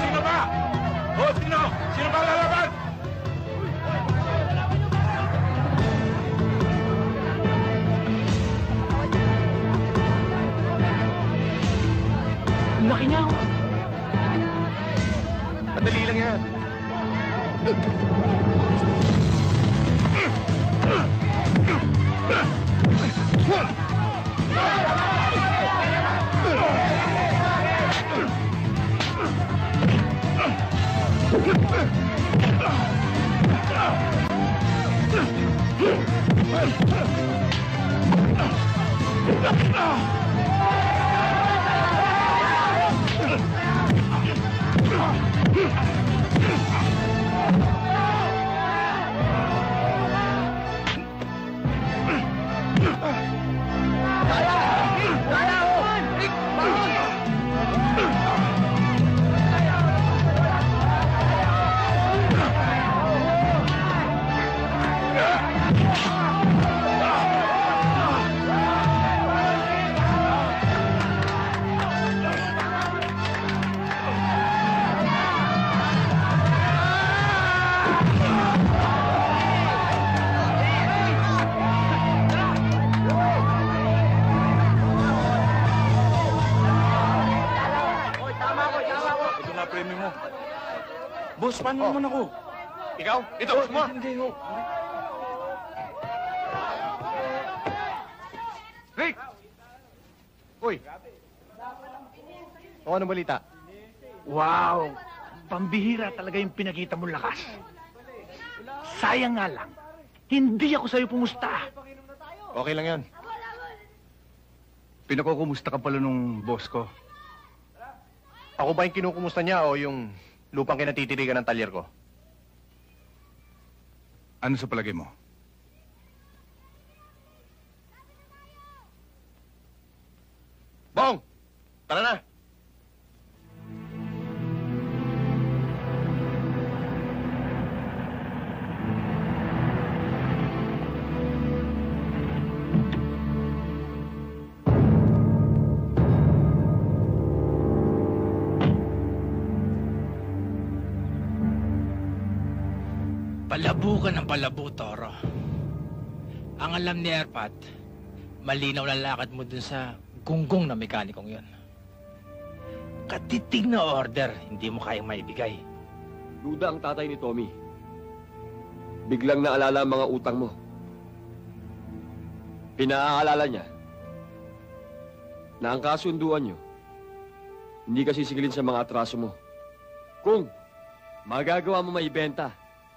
Sino ba? O, sino? Sino ba lalaban? Laki niya, oh. Madali lang yan. Boss, paano naman ako? Ikaw? Ito, mo! Hindi, ho. Rick! Uy! O, anong balita? Wow! Pambihira talaga yung pinakita mong lakas. Sayang nga lang, hindi ako sa'yo pumusta. Okay lang yan. Pinakukumusta ka pala nung boss ko. Ako ba yung kinukumusta niya o yung lupang kinatitirigan ng talyer ko? Ano sa palagay mo? Bong! Tara na! Palabo ka ng palabo, Toro. Ang alam ni Erpat, malinaw na lakad mo dun sa gunggong na mekanikong yun. Katitig na order, hindi mo kayang maibigay. Duda ang tatay ni Tommy. Biglang naalala ang mga utang mo. Pinaaalala niya na ang kasunduan niyo hindi ka sisigilin sa mga atraso mo. Kung magagawa mo maibenta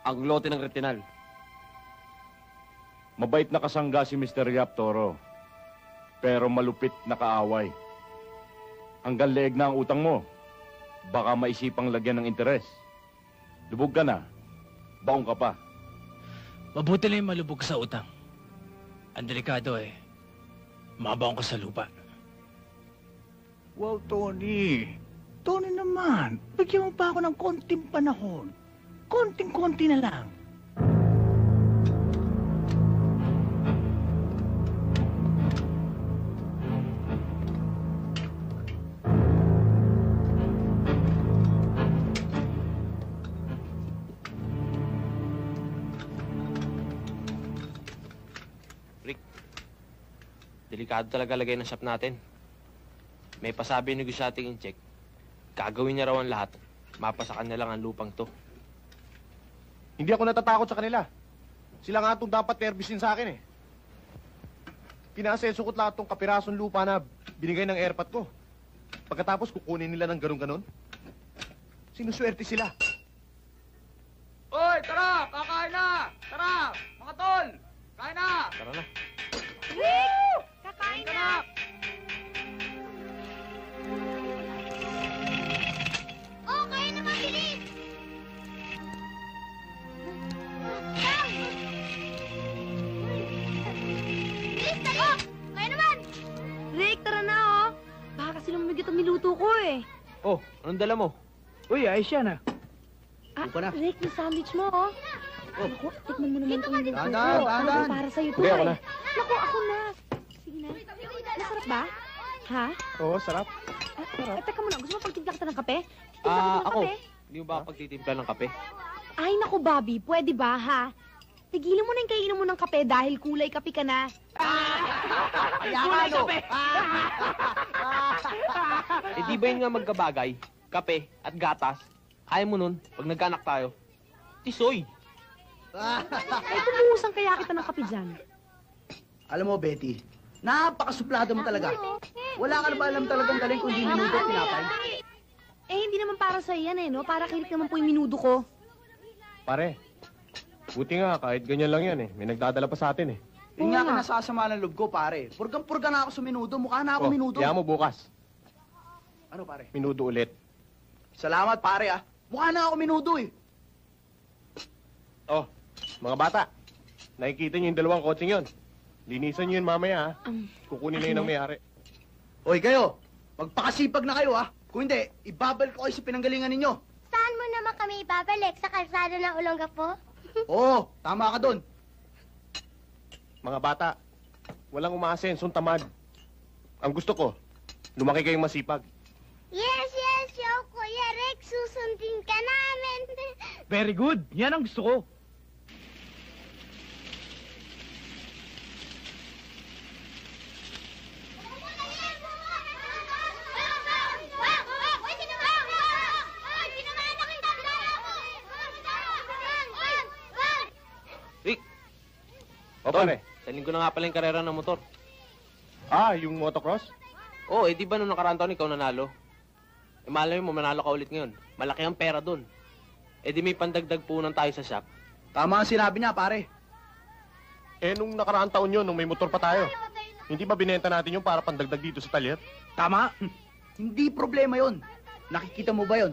ang lote ng retinal. Mabait na kasangga si Mr. Yap, Toro. Pero malupit na kaaway. Hanggang leeg na ang utang mo. Baka maisipang lagyan ng interes. Lubog ka na. Baong ka pa. Mabuti lang yung malubog sa utang. Ang delikado mabaong ka sa lupa. Wow, Tony. Tony naman, bigyan mo pa ako ng konting panahon. Konting-konti na lang. Rick, delikado talaga lagay ng shop natin. May pasabi ni Gus sa ating in-check. Gagawin niya raw ang lahat. Mapasakan na lang ang lupang to. Hindi ako natatakot sa kanila. Sila nga itong dapat nervousin sa akin eh. Pinaseso ko't lahat tong kapirasong lupa na binigay ng airpat ko. Pagkatapos kukunin nila ng ganun-ganon. Sinuswerte sila. Hoy, tara! Kakain na! Tara! Mga tol! Kain na! Tara na. Woo! Kakain na! Oh, kain na mabilis! Bilis, dali! Oh, kain naman! Rick, tara na oh! Baka kasi lumamigit ang niluto ko eh. Oh, anong dala mo? Uy, ayos yan ah. Rick, yung sandwich mo oh. Naku, tikman mo naman itong niluto ko. Dahan. Para sa'yo to Hindi, ako na. Naku, ako na. Sige na. Masarap ba? Ha? Oo, sarap. Teka muna, gusto mo pagtimpla kita ng kape? Ako. Hindi mo ba pagtitimpla ng kape? Ay, naku, Bobby. Pwede ba, ha? Tigilan mo na yung kainom mo ng kape dahil kulay kape ka na. Kulay kape! Eh di ba yun nga magkabagay? Kape at gatas. Ayaw mo nun, pag nagkaanak tayo. Tisoy! Ay, tumuhusan kaya kita ng kape dyan. Alam mo, Betty, napakasuplado mo talaga. Wala ka na ba alam talagang galing kung di minuto at tinapay? Eh, hindi naman para sa yan eh, no? Para kilit naman po yung minudo ko. Pare, buti nga kahit ganyan lang yan eh. May nagdadala pa sa atin eh. Yun nga Oo nga. kinasasama ng loob ko, pare. Purgang-purga na ako sa minudo. Mukha na ako minudo. Kaya mo bukas. Ano, pare? Minudo ulit. Salamat, pare, ah. Mukha na ako minudo, eh. Oh, mga bata. Nakikita niyo yung dalawang kotseng yun. Linisan niyo yun mamaya, ha? Kukunin na yun ng may-ari. Hoy, kayo. Magpakasipag na kayo, ah. Kung hindi, ibabalik ko kayo sa pinanggalingan ninyo. Saan mo naman kami ibabalik? Sa kalsada ng Olongapo? Oo, tama ka doon. Mga bata, walang umaasensong tamad. Ang gusto ko, lumaki kayong masipag. Yes, yo, Kuya Rex, susundin ka namin. Very good. Yan ang gusto ko. Rick, O pare, sa linggo na nga pala yung karera ng motor. yung motocross? Oo, eh di ba nung nakaraan taon ikaw nanalo? Eh malay mo, manalo ka ulit ngayon. Malaki ang pera dun. Eh di may pandagdag punan tayo sa shop. Tama ang sinabi niya, pare. Eh, nung nakaraang taon yun, nung may motor pa tayo. Hindi ba binenta natin yung para pandagdag dito sa talyer? Tama. Hindi problema yon. Nakikita mo ba yon?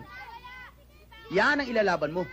Yan ang ilalaban mo.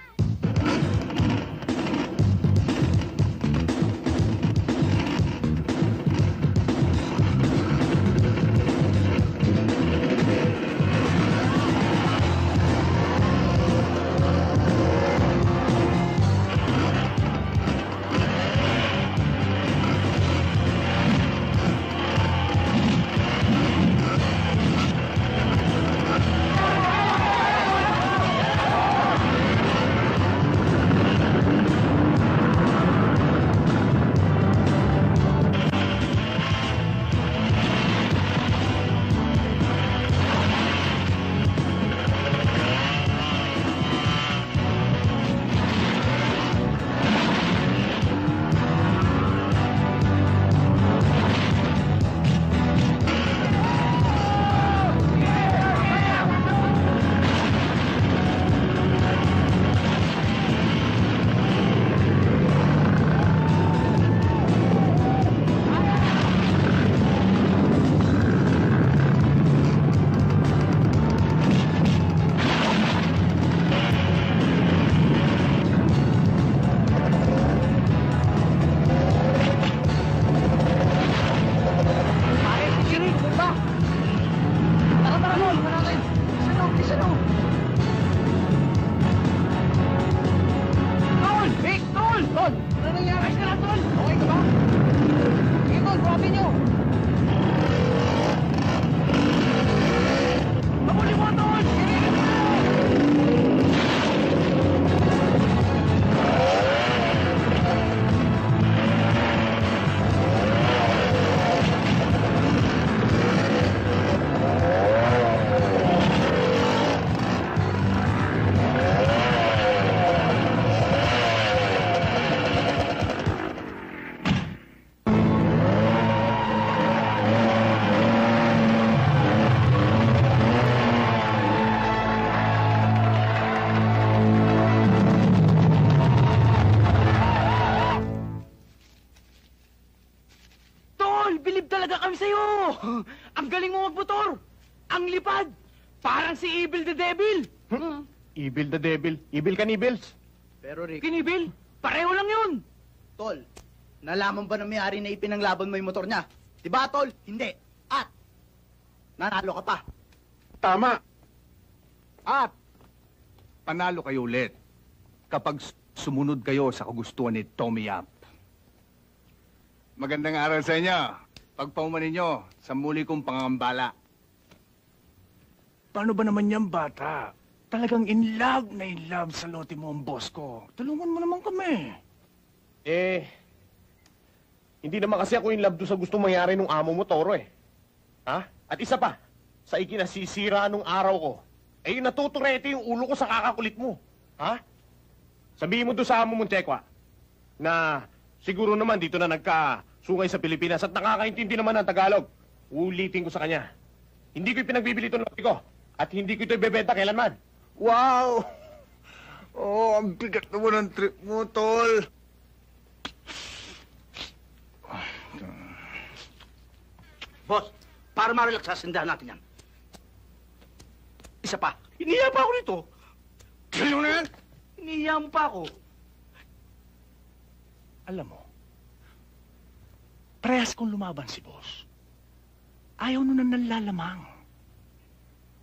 Ang galing mo magmotor! Ang lipad! Parang si Evil the Devil! Evil the devil. Evil kanibils. Pero Rick, Kinibil? Pareho lang yun! Tol, nalaman ba ng may-ari na ipinanglaban mo yung motor niya? Diba, Tol? Hindi. At, nanalo ka pa. Tama. At, panalo kayo ulit kapag sumunod kayo sa kagustuhan ni Tommy Yap. Magandang araw sa inyo. pagpaumanin nyo sa muli kong pangangambala. Paano ba naman yan, bata? Talagang in love sa lote mo ang boss ko. Tulungan mo naman kami. Hindi naman kasi ako in love doon sa gusto mangyari nung amo mo, Toro eh. Ha? At isa pa, sa ikinasisira nung araw ko, yung natuturete yung ulo ko sa kakakulit mo. Ha? Sabihin mo doon sa amo mong Tekwa na siguro naman dito na nagkasungay sa Pilipinas at nakakaintindi naman ng Tagalog. Ulitin ko sa kanya. Hindi ko pinagbibili itong lote ko at hindi ko ito ibebenta kailanman. Wow! Oh, ang bigat naman ang trip mo, tol. Boss, para ma-relax sa sindahan natin yan. Isa pa. Iniya pa ako nito. Ano na yan? Iniya mo pa ako. Alam mo, parehas kong lumaban si boss. Ayaw nun na nalalamang.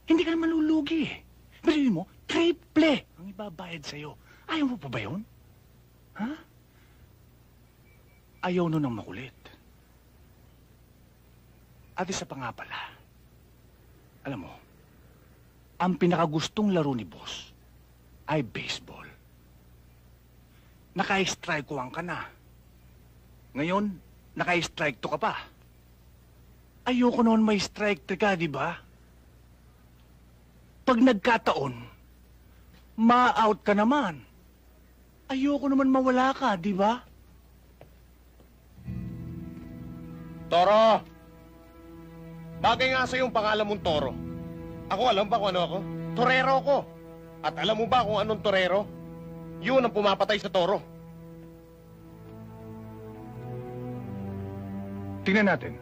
Hindi ka naman lulugi eh. Bilhin mo, triple ang ibabayad sa'yo. Ayaw mo pa ba yun? Ha? Ayaw nun ang makulit. At isa pa nga pala, alam mo, ang pinakagustong laro ni boss ay baseball. Naka-strike one ka na. Ngayon, naka-strike 2 ka pa. Ayoko noon may strike 3 ka, di ba? Pag nagkataon, ma-out ka naman. Ayoko naman mawala ka, di ba? Toro! Bagay nga sa'yo yung pangalan mong Toro. Ako alam ba kung ano ako? Torero ako. At alam mo ba kung anong torero? Yun ang pumapatay sa toro. Tingnan natin.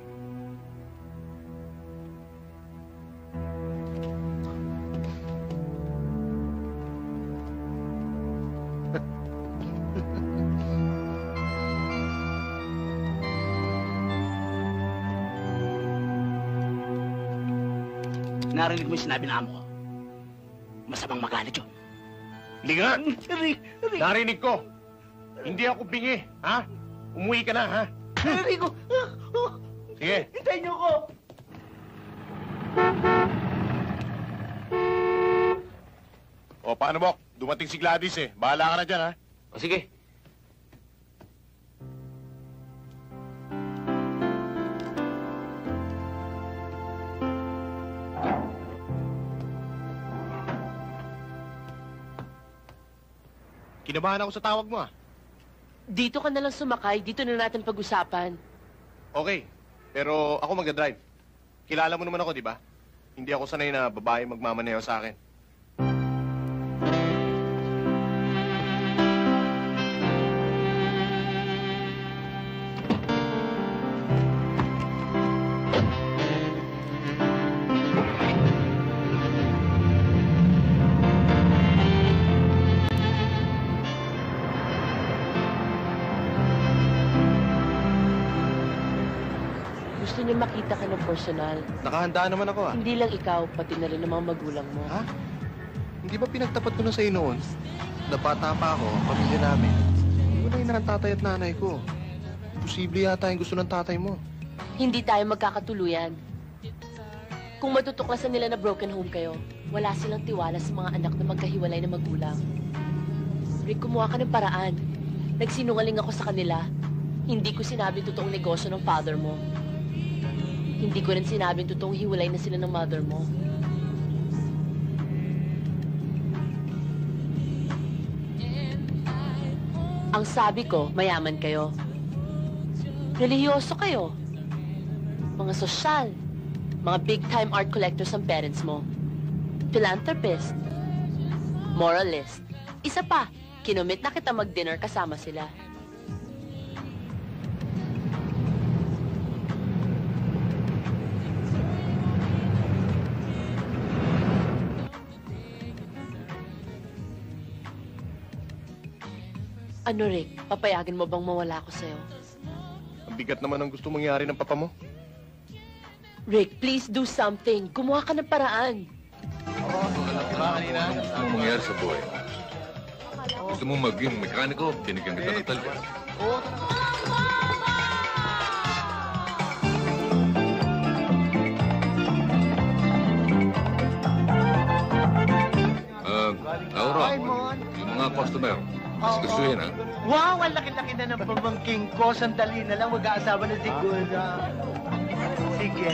Narinig mo yung sinabi na amo ko. Masamang magalit yun. Hindi nga. Narinig ko. Hindi ako bingi, ha? Umuwi ka na, ha? Narinig ko. Sige. Hintayin niyo ko. O, paano, Bok? Dumating si Gladys, eh. Bahala ka na dyan, ha? O sige. Kinabahan ako sa tawag mo, ah. Dito ka na lang sumakay. Dito na natin pag-usapan. Okay. Pero ako magdadrive. Kilala mo naman ako, di ba? Hindi ako sanay na babae magmamaneho sa akin. Gusto niyo makita ka ng personal. Nakahanda naman ako, ah. Hindi lang ikaw, pati na rin ang mga magulang mo. Ha? Hindi ba pinagtapat ko na sa'yo noon? Napata pa ako, ang pamilya namin. Hindi ko na yun ang tatay at nanay ko. Posible yata yung gusto ng tatay mo. Hindi tayo magkakatuluyan. Kung matutuklasan nila na broken home kayo, wala silang tiwala sa mga anak na magkahiwalay na magulang. Rick, kumuha ka ng paraan. Nagsinungaling ako sa kanila. Hindi ko sinabi totoong negosyo ng father mo. Hindi ko rin sinabing totoong hiwalay na sila ng mother mo. Ang sabi ko, mayaman kayo. Relihiyoso kayo. Mga sosyal. Mga big-time art collectors ang parents mo. Philanthropist. Moralist. Isa pa, kinumit na kita mag-dinner kasama sila. Ano, Rick? Papayagan mo bang mawala ako sa'yo? Ang bigat naman ang gusto mangyari ng papa mo. Rick, please do something. Gumawa ka ng paraan. Ano mangyari sa buhay? Gusto mo maging mekaniko, binigyan kita ng talya. mga customer. Kasikasuhin, ha? Wow, ang laki-laki na ng pamangking ko. Sandali na lang, mag-aasawa na siguro. Sige.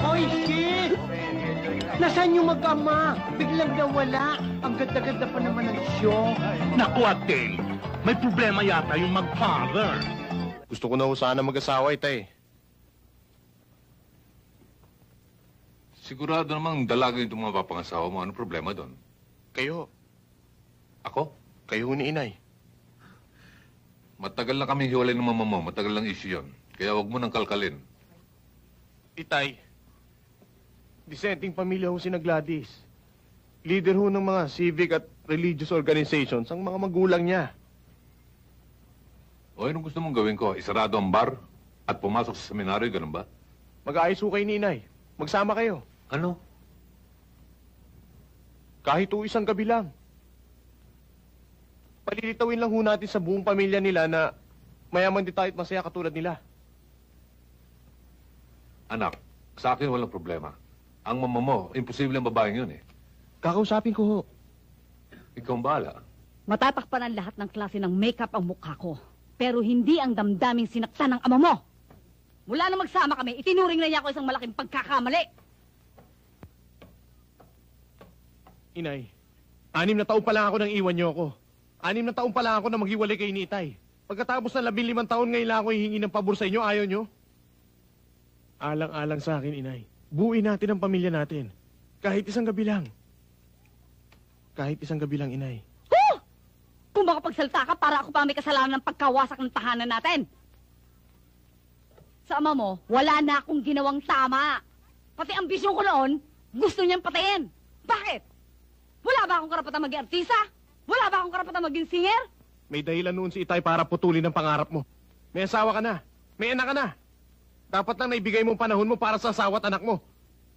Hoy, shit! Nasaan yung mag-ama? Biglang nawala. Ang ganda-ganda pa naman ng show. Naku, Ate, may problema yata yung mag-father. Gusto ko na ho sana mag-asawa, Itay. Sigurado namang dalaga yung mga papangasawa mo. Ano problema doon? Kayo. Ako? Kayo ni Inay. Matagal na kami hiwalay ng mama mo. Matagal lang issue yun. Kaya wag mo nang kalkalin. Itay, dissenting pamilya ho si na Gladys. Leader ho ng mga civic at religious organizations ang mga magulang niya. O anong gusto mong gawin ko? Isarado ang bar at pumasok sa seminaryo, ganun ba? Mag-aayos ho kayo ni Inay. Magsama kayo. Ano? Kahit ho isang gabi lang. Palilitawin lang ho natin sa buong pamilya nila na mayaman din tayo at masaya katulad nila. Anak, sa akin walang problema. Ang mama mo, imposible ang babaeng yun eh. Kakausapin ko ho. Ikaw ang bahala. Matatakpan ang lahat ng klase ng makeup ang mukha ko. Pero hindi ang damdaming sinaktan ng ama mo. Mula na magsama kami, itinuring na niya ako isang malaking pagkakamali. Inay, 6 na taon pa lang ako nang iwan niyo ako. 6 na taon pa lang ako na maghiwalay kay Nitay. Pagkatapos ng 15 taon ngayon lang ako hihingi ng pabor sa inyo, ayaw niyo? Alang-alang sa akin, Inay. Buuin natin ang pamilya natin. Kahit isang gabi lang. Kahit isang gabi lang, Inay. Huh! Kung makapagsalta ka, para ako pa may kasalanan ng pagkawasak ng tahanan natin. Sa ama mo, wala na akong ginawang tama. Pati ambisyon ko noon, gusto niyang patayin. Bakit? Wala ba akong karapatan maging artista? Wala ba akong karapatan maging singer? May dahilan noon si Itay para putulin ang pangarap mo. May asawa ka na. May anak ka na. Dapat lang naibigay mo ang panahon mo para sa asawa at anak mo.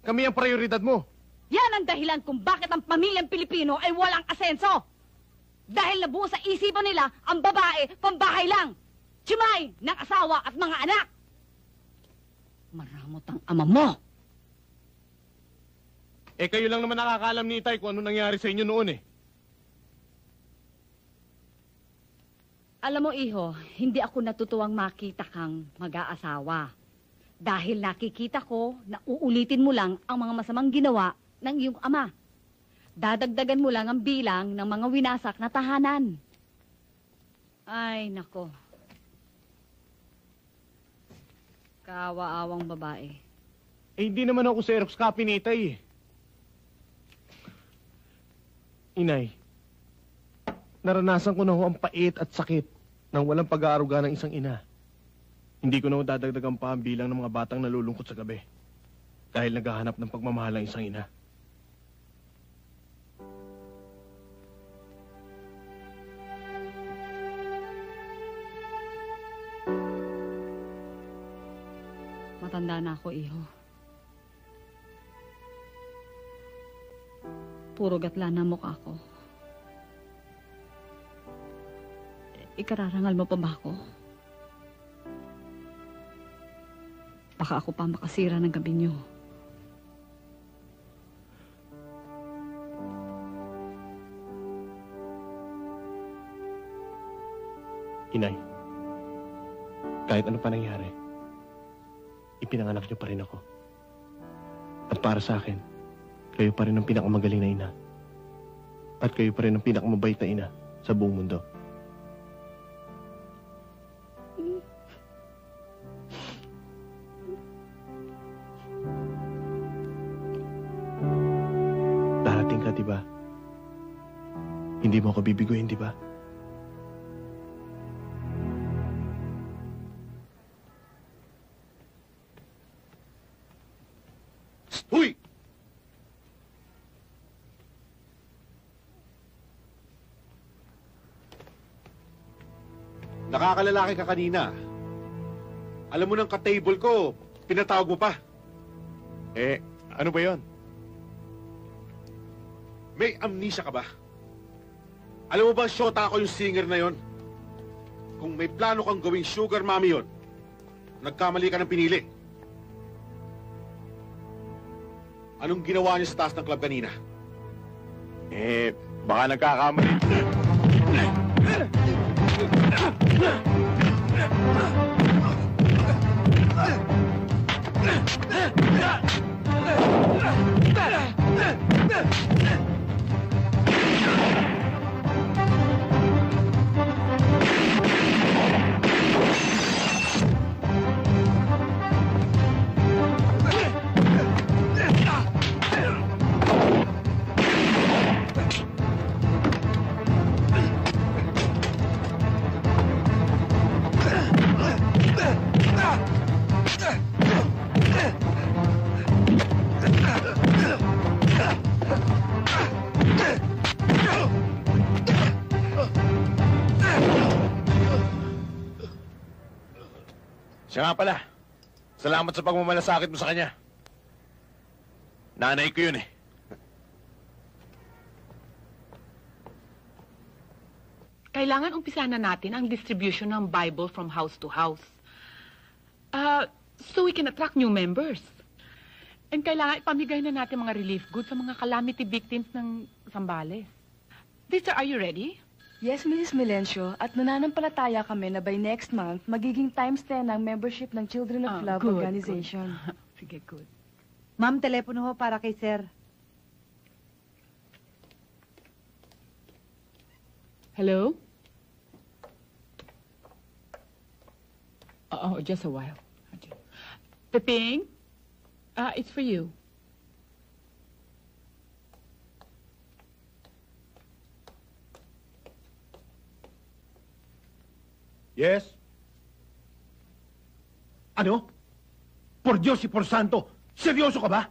Kami ang prioridad mo. Yan ang dahilan kung bakit ang pamilyang Pilipino ay walang asenso. Dahil nabuo sa isipan nila ang babae, pambahay lang. Tsimay ng asawa at mga anak. Maramot ang ama mo. Eh kayo lang naman nakakaalam ni Itay kung ano nangyari sa inyo noon eh. Alam mo, iho, hindi ako natutuwang makita kang mag-aasawa. Dahil nakikita ko na uulitin mo lang ang mga masamang ginawa ng iyong ama. Dadagdagan mo lang ang bilang ng mga winasak na tahanan. Ay, nako. Kaawa-awang babae. Eh hindi naman ako Xerox copy ni Itay eh. Inay, naranasan ko na ho ang pait at sakit ng walang pag-aaruga ng isang ina. Hindi ko na ho dadagdagan pa ang bilang ng mga batang nalulungkot sa gabi dahil naghahanap ng pagmamahal ng isang ina. Matanda na ako, iho. Puro gatla na mukha ko. Ikararangal mo pa ba ako? Baka ako pa makasira ng gabi niyo. Inay, kahit ano pa nangyari, ipinanganak niyo pa rin ako. At para sa akin, kayo pa rin ang pinakamagaling na ina. At kayo pa rin ang pinakamabait na ina sa buong mundo. Darating ka, diba? Hindi mo ako bibiguin, diba? Huy! Nakakalalaki ka kanina. Alam mo ng ka-table ko, pinatawag mo pa. Eh, ano ba yon? May amnesia ka ba? Alam mo ba, Shota, ako yung singer na yon? Kung may plano kang gawing sugar mommy yon, nagkamali ka ng pinili. Anong ginawa niya sa taas ng club kanina? Baka nagkakamali. Siya nga pala. Salamat sa pagmamalasakit mo sa kanya. Nanay ko yun eh. Kailangan umpisahan na natin ang distribution ng Bible from house to house. So we can attract new members. And kailangan ipamigay na natin mga relief goods sa mga calamity victims ng Zambales. Sister, are you ready? Yes, Mrs. Melencio. At nananampalataya kami na by next month, magiging times 10 ang membership ng Children of Love good, Organization. good. Sige, good. Ma'am, telepono ho para kay sir. Hello? Oh, just a while. Peping? It's for you. Yes? Ano? Por Diyos y por Santo, seryoso ka ba?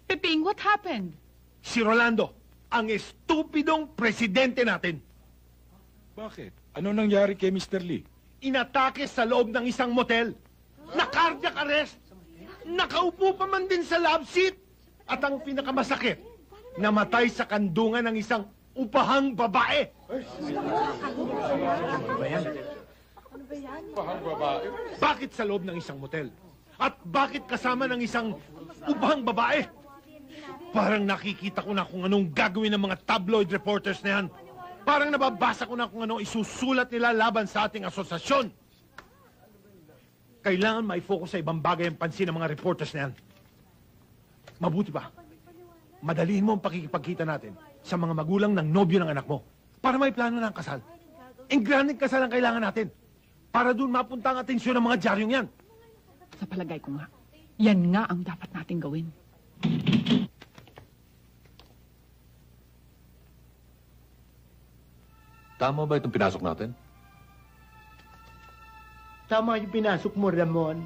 Peping, what happened? Si Rolando, ang estupidong presidente natin. Bakit? Ano nangyari kay Mr. Lee? Inatake sa loob ng isang motel. Na-cardiac arrest. Nakaupo pa man din sa love seat. At ang pinakamasakit, namatay sa kandungan ng isang upahang babae. Bakit sa loob ng isang motel? At bakit kasama ng isang upahang babae? Parang nakikita ko na kung anong gagawin ng mga tabloid reporters na yan. Parang nababasa ko na kung anong isusulat nila laban sa ating asosasyon. Kailangan mai-focus sa ibang bagay ang pansin ng mga reporters na yan. Mabuti ba? Madaliin mo ang pakikipagkita natin sa mga magulang ng nobyo ng anak mo para may plano ng kasal. Ang granding kasal ang kailangan natin para doon mapunta ang atensyon ng mga dyaryong yan. Sa palagay ko nga, yan nga ang dapat nating gawin. Tama ba itong pinasok natin? Tama yung pinasok mo, Ramon.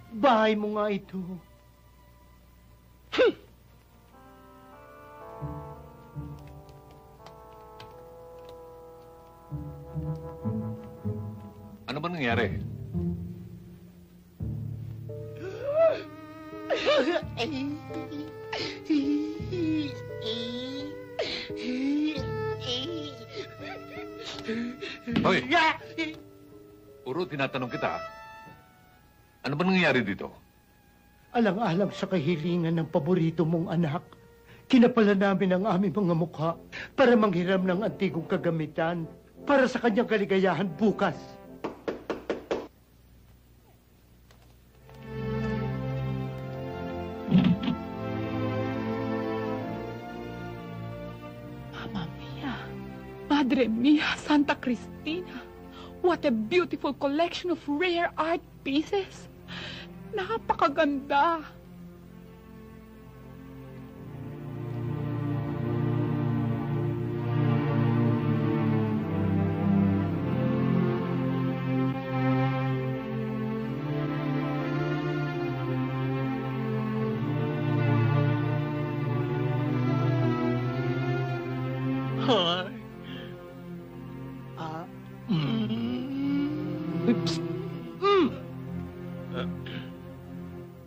Bahay mo nga ito. Ano ba nangyari? Hoy! Puro tinatanong kita. Ano ba nangyayari dito? Alang-alang sa kahilingan ng paborito mong anak, kinapala namin ang aming mga mukha para manghiram ng antigong kagamitan para sa kanyang kaligayahan bukas. Mamma mia! Madre mia, Santa Cristina! What a beautiful collection of rare art pieces! Napakaganda! Hi.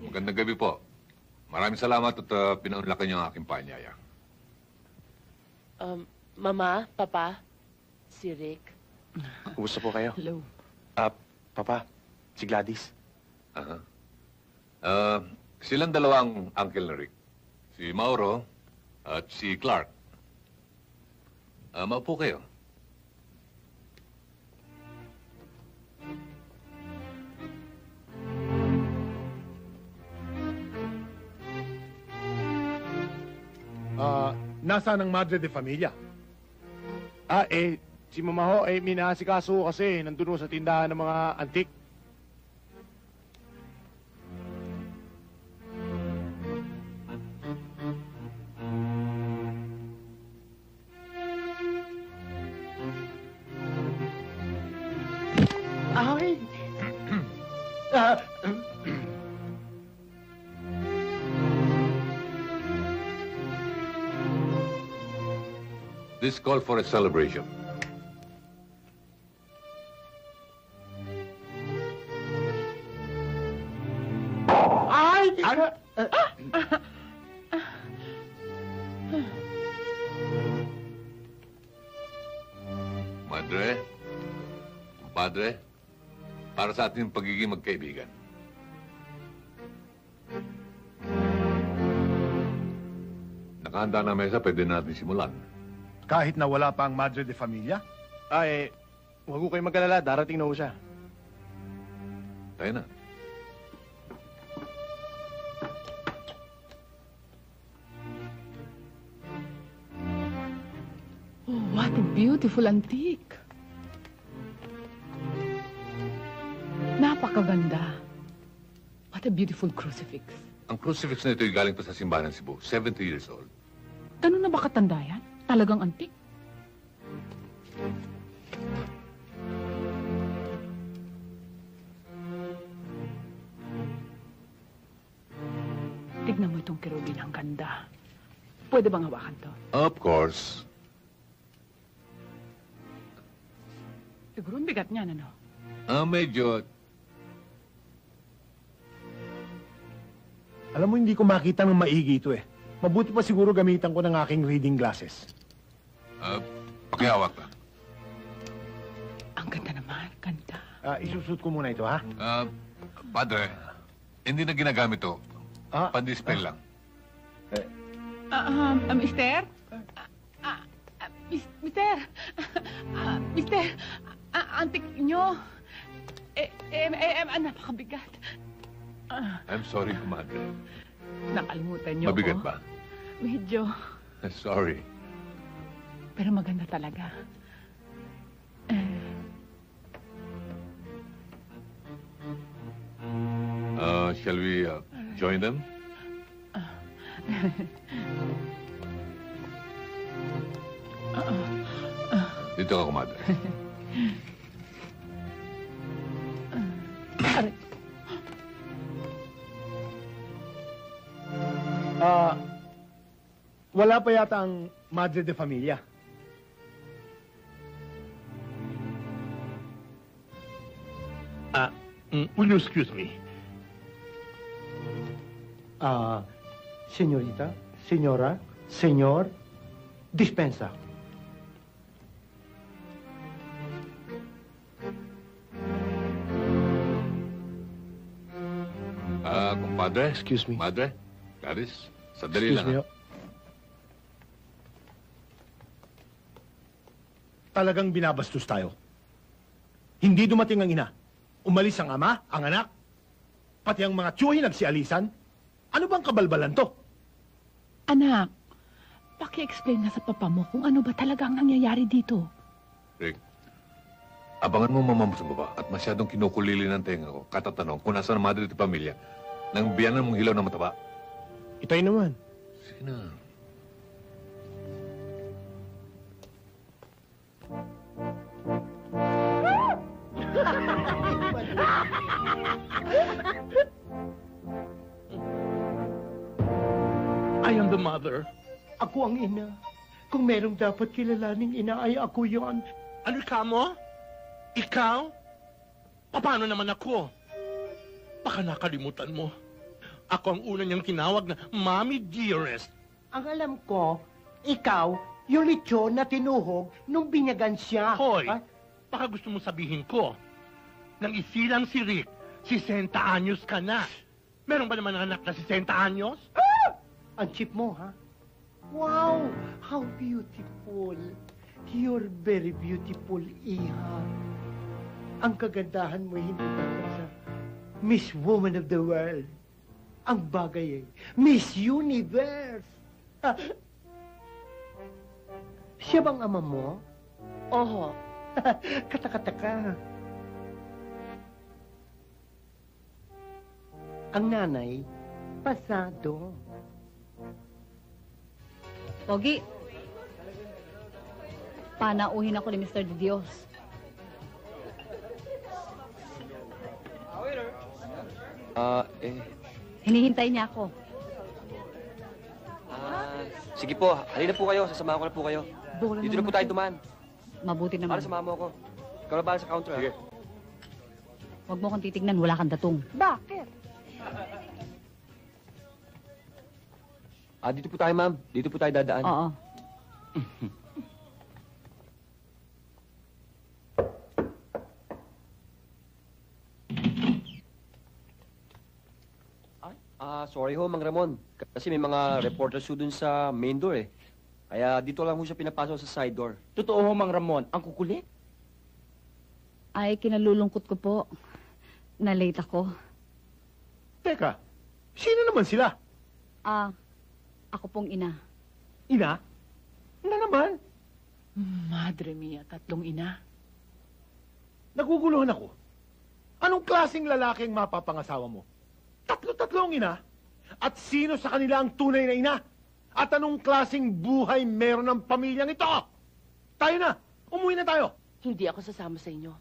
Magandang gabi po. Maraming salamat at pinaunlakan niyo ang aking paanyaya. Mama, Papa, si Rick. Kumusta po kayo? Hello. Papa, Si Gladys. Aha. Silang dalawang uncle na Rick. Si Mauro at si Clark. Maupo kayo. Nasaan ang Madre de Familia? Si Mama ho, minasikaso kasi nandun ho sa tindahan ng mga antik. Ay! This call for a celebration. Ay! Madre, Padre, para sa ating pagiging magkaibigan. Nakahanda na mesa, pwede natin simulan. Kahit na wala pa ang Madre de Familia? Huwag ko kayo magkalala, darating na ho siya. Tayo na. Oh, what a beautiful antique. Napakaganda. What a beautiful crucifix. Ang crucifix na ito'y galing pa sa simbahan ng Cebu, 70 years old. Ganun na ba katanda yan? Talagang antique? Tignan mo itong kerubin, ang ganda. Pwede bang hawakan to? Of course. Siguro ang bigat niyan, ano? Medyo. Alam mo, hindi ko makita ng maigi ito eh. Mabuti pa siguro gamitan ko ng aking reading glasses. Pakihawak ka. Ang ganda naman, ganda. Isusut ko muna ito, ha? Padre, hindi na ginagamit to. Pan-display lang. Mister? Mister? Mister? Antik nyo? Napakabigat. I'm sorry, Madre. Nakalimutan nyo Mabigat ko. ba? Medyo. Sorry. Pero maganda talaga. Shall we join them? Dito ka, Madre. Wala pa yata ang Madre de Familia. Will you excuse me? Señorita, señora, señor, dispensa. Compadre? Excuse me. Madre? Gladys? Sandali lang. Excuse me. Talagang binabastos tayo. Hindi dumating ang ina. Umalis ang ama, ang anak. Pati ang mga tiyuhin nagsialisan. Ano bang kabalbalan to? Anak, paki-explain na sa papa mo kung ano ba talaga ang nangyayari dito. Rick, abangan mo mama mo sa baba at masyadong kinukulili ng tenga ko. Katatanong kung nasa ang Madre de Familia nang biyanan mong hilaw na mataba. Itay naman. Sige na. I am the mother. Ako ang ina. Kung merong dapat kilalaning ina ay ako yon. Ano ka mo? Ikaw? Paano naman ako? Baka nakalimutan mo. Ako ang una niyang tinawag na Mommy Dearest. Ang alam ko, ikaw, yung lechon na tinuhog nung binyagan siya. Hoy, baka gusto mo sabihin ko, nang isilang si Rick 60 anyos ka na. Meron ba naman anak na 60 anyos? Ang chip mo, ha? Wow! How beautiful! You're very beautiful, Iha. Ang kagandahan mo hindi bagay sa Miss Woman of the World. Ang bagay Miss Universe! Siya bang ama mo? Oho. Katakataka. Ang nanay, pasado. Pogi, panauhin ako ni Mr. De Dios. Hinihintay niya ako. Sige po, halina po kayo. Sasamahan ko na po kayo. Bola Dito na po tayo dumaan. Mabuti naman. Para samahan mo ako. Ikaw na bahala sa counter. Sige. Huwag mo kang titignan, wala kang datong. Bakit? Dito po tayo, ma'am. Dito po tayo dadaan. Oo. Sorry ho, Mang Ramon. Kasi may mga reporters ho dun sa main door eh. Kaya dito lang ho siya pinapasok sa side door. Totoo ho, Mang Ramon. Ang kukulit. Ay, kinalulungkot ko po. Na-late ako. Teka, sino naman sila? Ako pong ina. Ina? Ina naman? Madre mia, 3 ina. Naguguluhan ako. Anong klaseng lalaking mapapangasawa mo? Tatlo-tatlong ina? At sino sa kanila ang tunay na ina? At anong klaseng buhay meron ng pamilyang ito? Tayo na! Umuwi na tayo! Hindi ako sasama sa inyo.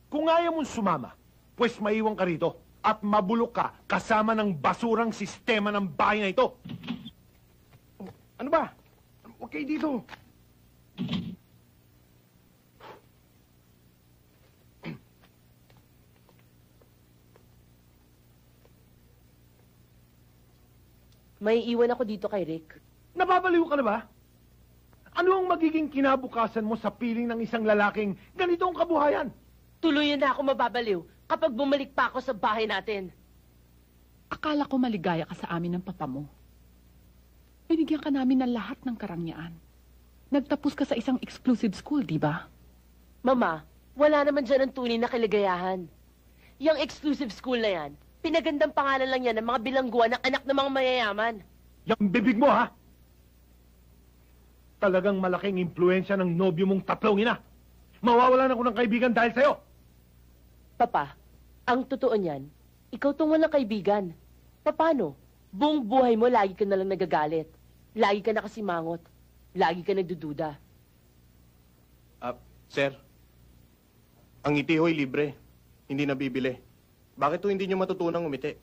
Kung ayaw mong sumama, pues maiwan ka rito at mabulok ka kasama ng basurang sistema ng bahay na ito. Ano ba? Huwag kayo dito. May iwan ako dito kay Rick. Nababaliw ka na ba? Ano ang magiging kinabukasan mo sa piling ng isang lalaking ganito ang kabuhayan? Tuluyan na ako mababaliw kapag bumalik pa ako sa bahay natin. Akala ko maligaya ka sa amin ng papa mo. Binigyan ka namin ng lahat ng karangyaan. Nagtapos ka sa isang exclusive school, di ba? Mama, wala naman dyan ang tunay na kaligayahan. Yung exclusive school na yan, pinagandang pangalan lang yan ng mga bilangguan ng anak ng mga mayayaman. Yung bibig mo, ha? Talagang malaking impluensya ng nobyo mong 3 ina. Mawawalan ako ng kaibigan dahil sa'yo. Papa, ang totoo niyan, ikaw tong walang kaibigan. Paano? Buong buhay mo, lagi ka nalang nagagalit. Lagi ka nakasimangot. Lagi ka nagdududa. Sir, ang ngiti ho'y libre, hindi nabibili. Bakit ho hindi nyo matutunang umiti?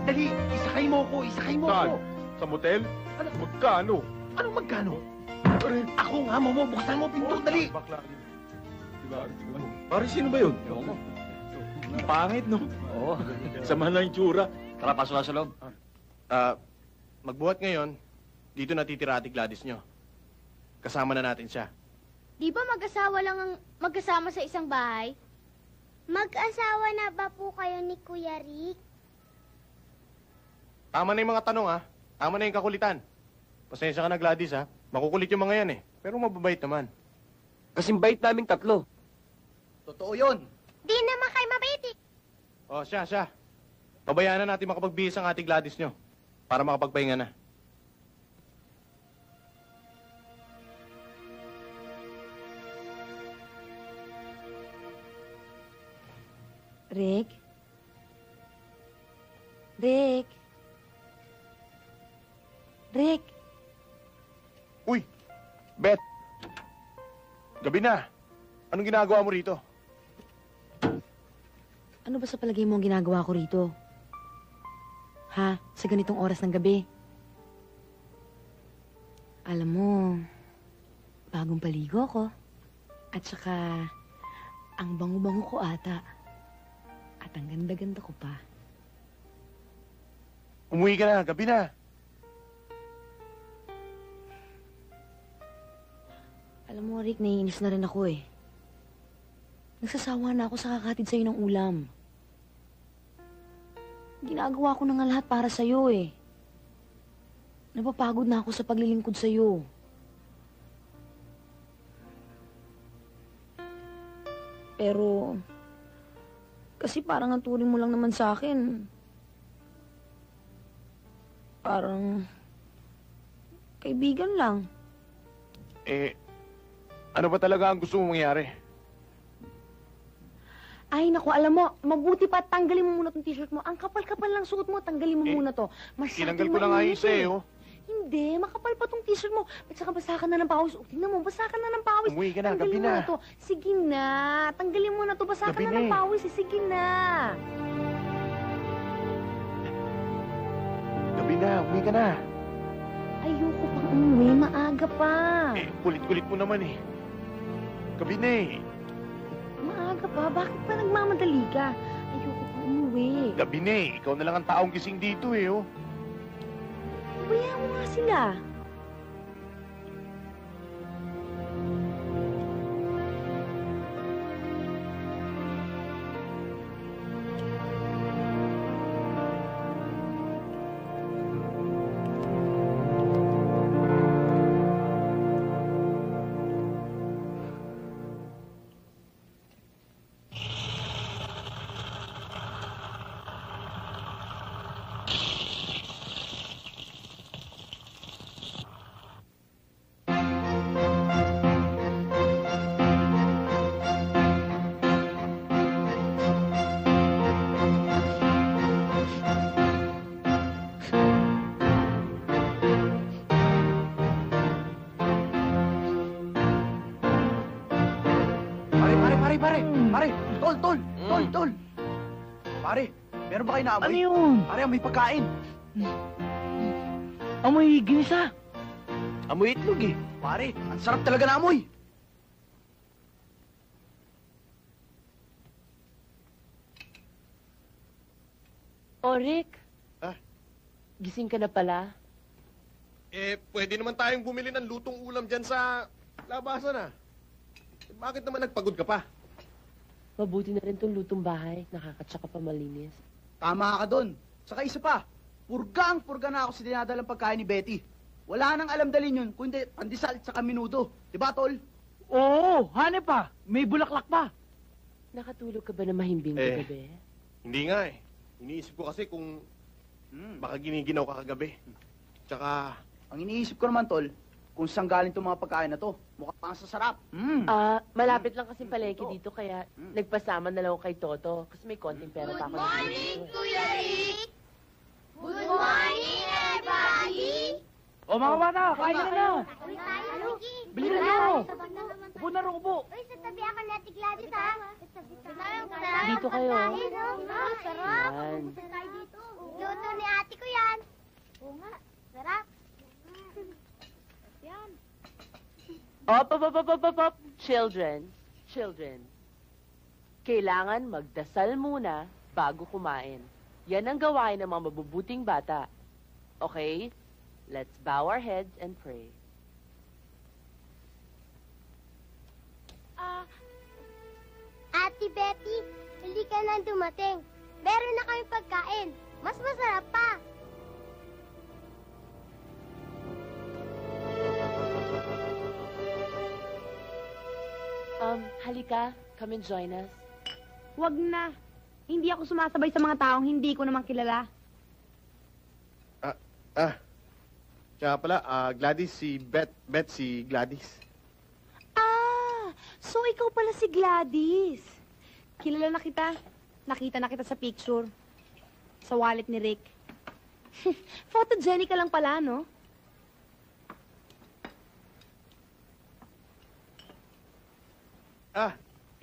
Dali! Isakay mo ako! Saan? Sa motel? Magkano? Anong magkano? Ako nga, buksan mo pinto, dali! Pare, sino ba yun? Pangit, no? Oo. Sama na yung tsura. Tara, pasok na sa loob. Magbuhat ngayon, dito natitira ati Gladys nyo. Kasama na natin siya. Di ba mag-asawa lang ang magkasama sa isang bahay? Mag-asawa na ba po kayo ni Kuya Rick? Tama na yung mga tanong, ha? Tama na yung kakulitan. Pasensya ka na, Gladys, ha? Makukulit yung mga yan, eh. Pero mababait naman. Kasing bait naming 3. Totoo yun. Di naman kayo mabait eh. Oh, siya. Pabayaan na natin makapagbihis ang ate Gladys nyo. Para makapagpahinga na. Rick? Rick? Rick? Uy! Beth! Gabi na. Anong ginagawa mo rito? Ano ba sa palagay mo ang ginagawa ko rito? Ha? Sa ganitong oras ng gabi? Alam mo, bagong paligo ko. At saka, ang bango-bango ko ata. At ang ganda-ganda ko pa. Umuwi ka na. Gabi na. Alam mo, Rick, naiinis na rin ako eh. Nagsasawa na ako sa kakatid sa'yo ng ulam. Ginagawa ko na nga lahat para sa'yo eh. Napapagod na ako sa paglilingkod sa'yo. Pero, kasi parang ang turing mo lang naman sa akin. Parang, kaibigan lang. Ano ba talaga ang gusto mong mangyari? Ay, naku, alam mo, mabuti pa tanggalin mo muna tong t-shirt mo. Ang kapal-kapal lang suot mo, tanggalin mo muna to. Tinanggal ko na nga yung isa eh, oh. Hindi, makapal pa tong t-shirt mo. At saka basa ka na ng pawis. O, tingnan mo, basa ka na ng pawis. Umuwi ka na, Tanggalin gabi mo na. to. Sige na, tanggalin mo na to. Basa ka Gabi na na ng eh. pawis. Sige na. Gabi na, umuwi ka na. Ayoko pang umuwi, maaga pa. Kulit-kulit mo naman eh. Gabi na eh. Maaga pa, bakit pa nagmamadali ka? Ayoko pang umuwi. Gabi na eh. Ikaw na lang ang taong gising dito eh, oh. Bayaan mo nga sila. Pare, tol. Pare, meron ba kayo naamoy? Ano yun? Pare, amoy pagkain. Amoy ginisa. Amoy itlog eh. Pare, ang sarap talaga na amoy. O, Rick. Ah? Gising ka na pala? Pwede naman tayong bumili ng lutong ulam dyan sa labasan ah. Bakit naman nagpagod ka pa? Mabuti na rin tong lutong bahay. Nakakatsaka pa malinis. Tama ka doon. Saka isa pa, purga na ako sa dinadalang pagkain ni Betty. Wala nang alam dalhin yun, kundi pandesal at saka minuto. Diba, tol? Oo, hanep pa. May bulaklak pa. Nakatulog ka ba na mahimbing kagabi? Hindi nga eh. Iniisip ko kasi kung baka giniginaw ka kagabi. Tsaka... Ang iniisip ko naman, tol, kung saan galing itong mga pagkain na to. Mukhang pang sasarap. Malapit lang kasi palengke dito, kaya nagpasama na lang ako kay Toto. Kasi may konting pera pa ako. Good morning, Kuya Rick! Good morning, everybody! O mga bata, kain ka na. Bili na nyo. Upo na rin, upo. Uy, sa tabi ako na Gladys, ha? Dito kayo. Sarap. Yan. Luto ni ate ko yan. Oo nga, sarap. Yan. Op. Children. Kailangan magdasal muna bago kumain. Yan ang gawain ng mga mabubuting bata. Okay? Let's bow our heads and pray. Ate Betty, hindi ka na dumating. Meron na kami pagkain. Mas masarap pa. Halika. Come and join us. Wag na. Hindi ako sumasabay sa mga taong hindi ko naman kilala. Kaya pala, Gladys, si Beth si Gladys. So ikaw pala si Gladys. Kilala na kita. Nakita na kita sa picture. Sa wallet ni Rick. Photogenic ka lang pala, no?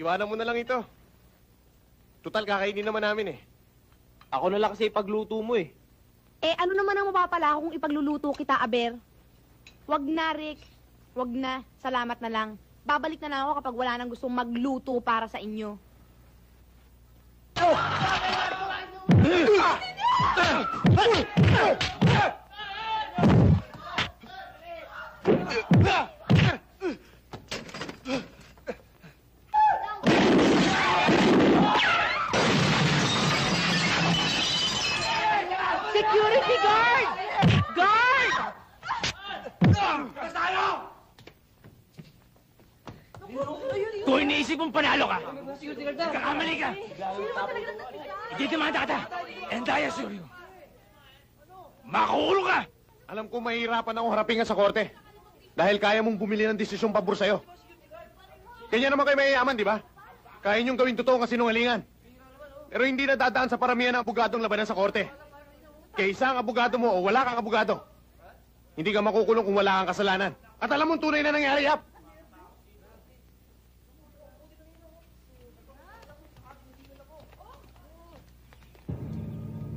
Iwanan mo na lang ito. Total, kakainin naman namin eh. Ako na lang kasi ipagluto mo eh. Ano naman ang mapapala kung ipagluluto kita, Aber? Wag na, Rick. Wag na. Salamat na lang. Babalik na lang ako kapag wala nang gustong magluto para sa inyo. Takas tayo! Kung iniisip mong panalo ka, kakamali ka. Hindi demanda ka. And I assure you, makukulong ka. Alam ko mahihirapan akong harapin ka sa korte. Dahil kaya mong bumili ng desisyong pabor sa'yo. Kanya naman kayo mayayaman, di ba? Kaya niyong gawin totoo ang kasinungalingan. Pero hindi na dadaan sa paramihan ng abogadong labanan sa korte. Kaya isa ang abogado mo o wala kang abogado. Hindi ka makukulong kung wala kang kasalanan. At alam mong tunay na nangyari, Yap.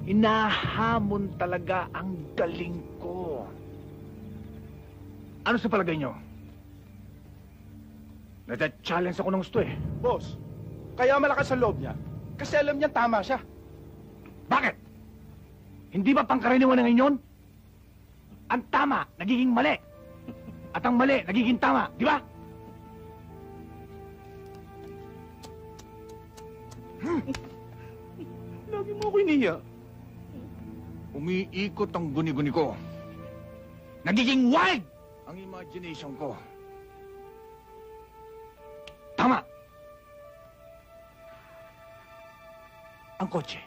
Hinahamon talaga ang galing ko. Ano sa palagay nyo? Nata-challenge ako ng gusto eh. Boss, kaya malakas ang loob niya. Kasi alam niya tama siya. Bakit? Hindi ba pangkaraniwan na ngayon? Ang tama, nagiging mali. At ang mali, nagiging tama. Di ba? Lagi mo ako iniya. Umiikot ang guni-guni ko. Nagiging wild ang imagination ko. Tama. Ang kotse.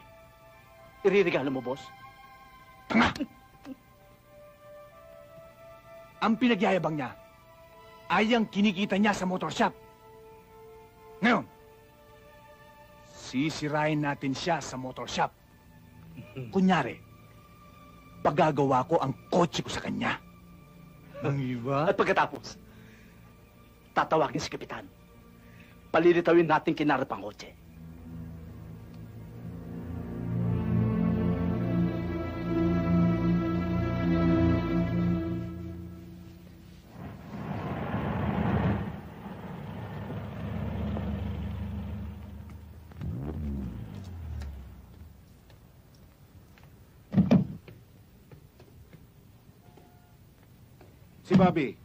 Iririgalo mo, boss? Tanga! Ang pinagyayabang niya ay ang kinikita niya sa motor shop. Ngayon, sisirain natin siya sa motor shop. Kunyari, pagagawa ko ang kotse ko sa kanya. Ang iba? At pagkatapos, tatawagin si Kapitan. Palilitawin natin kinarap ang kotse. Si Bobby,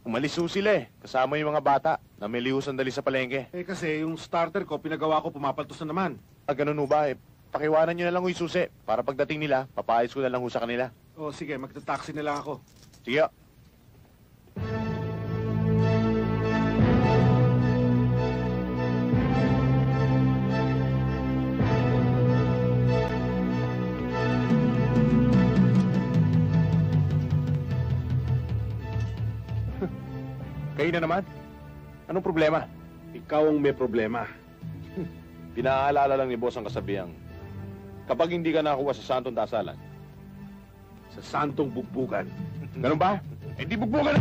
umalis ho sila eh. Kasama yung mga bata na may liho sandali sa palengke. Eh kasi yung starter ko, pinagawa ko, pumapaltos na naman. Ganun ho ba eh? Pakiwanan nyo na lang ho yung susi. Para pagdating nila, papayos ko na lang ho sa kanila. O sige, magta-taxi na lang ako. Sige. Kayo na naman? Anong problema? Ikaw ang may problema. Pinaalala lang ni boss ang kasabihang, kapag hindi ka nakuha sa santong dasalan, sa santong bugbugan. Ganun ba? Eh di bugbugan!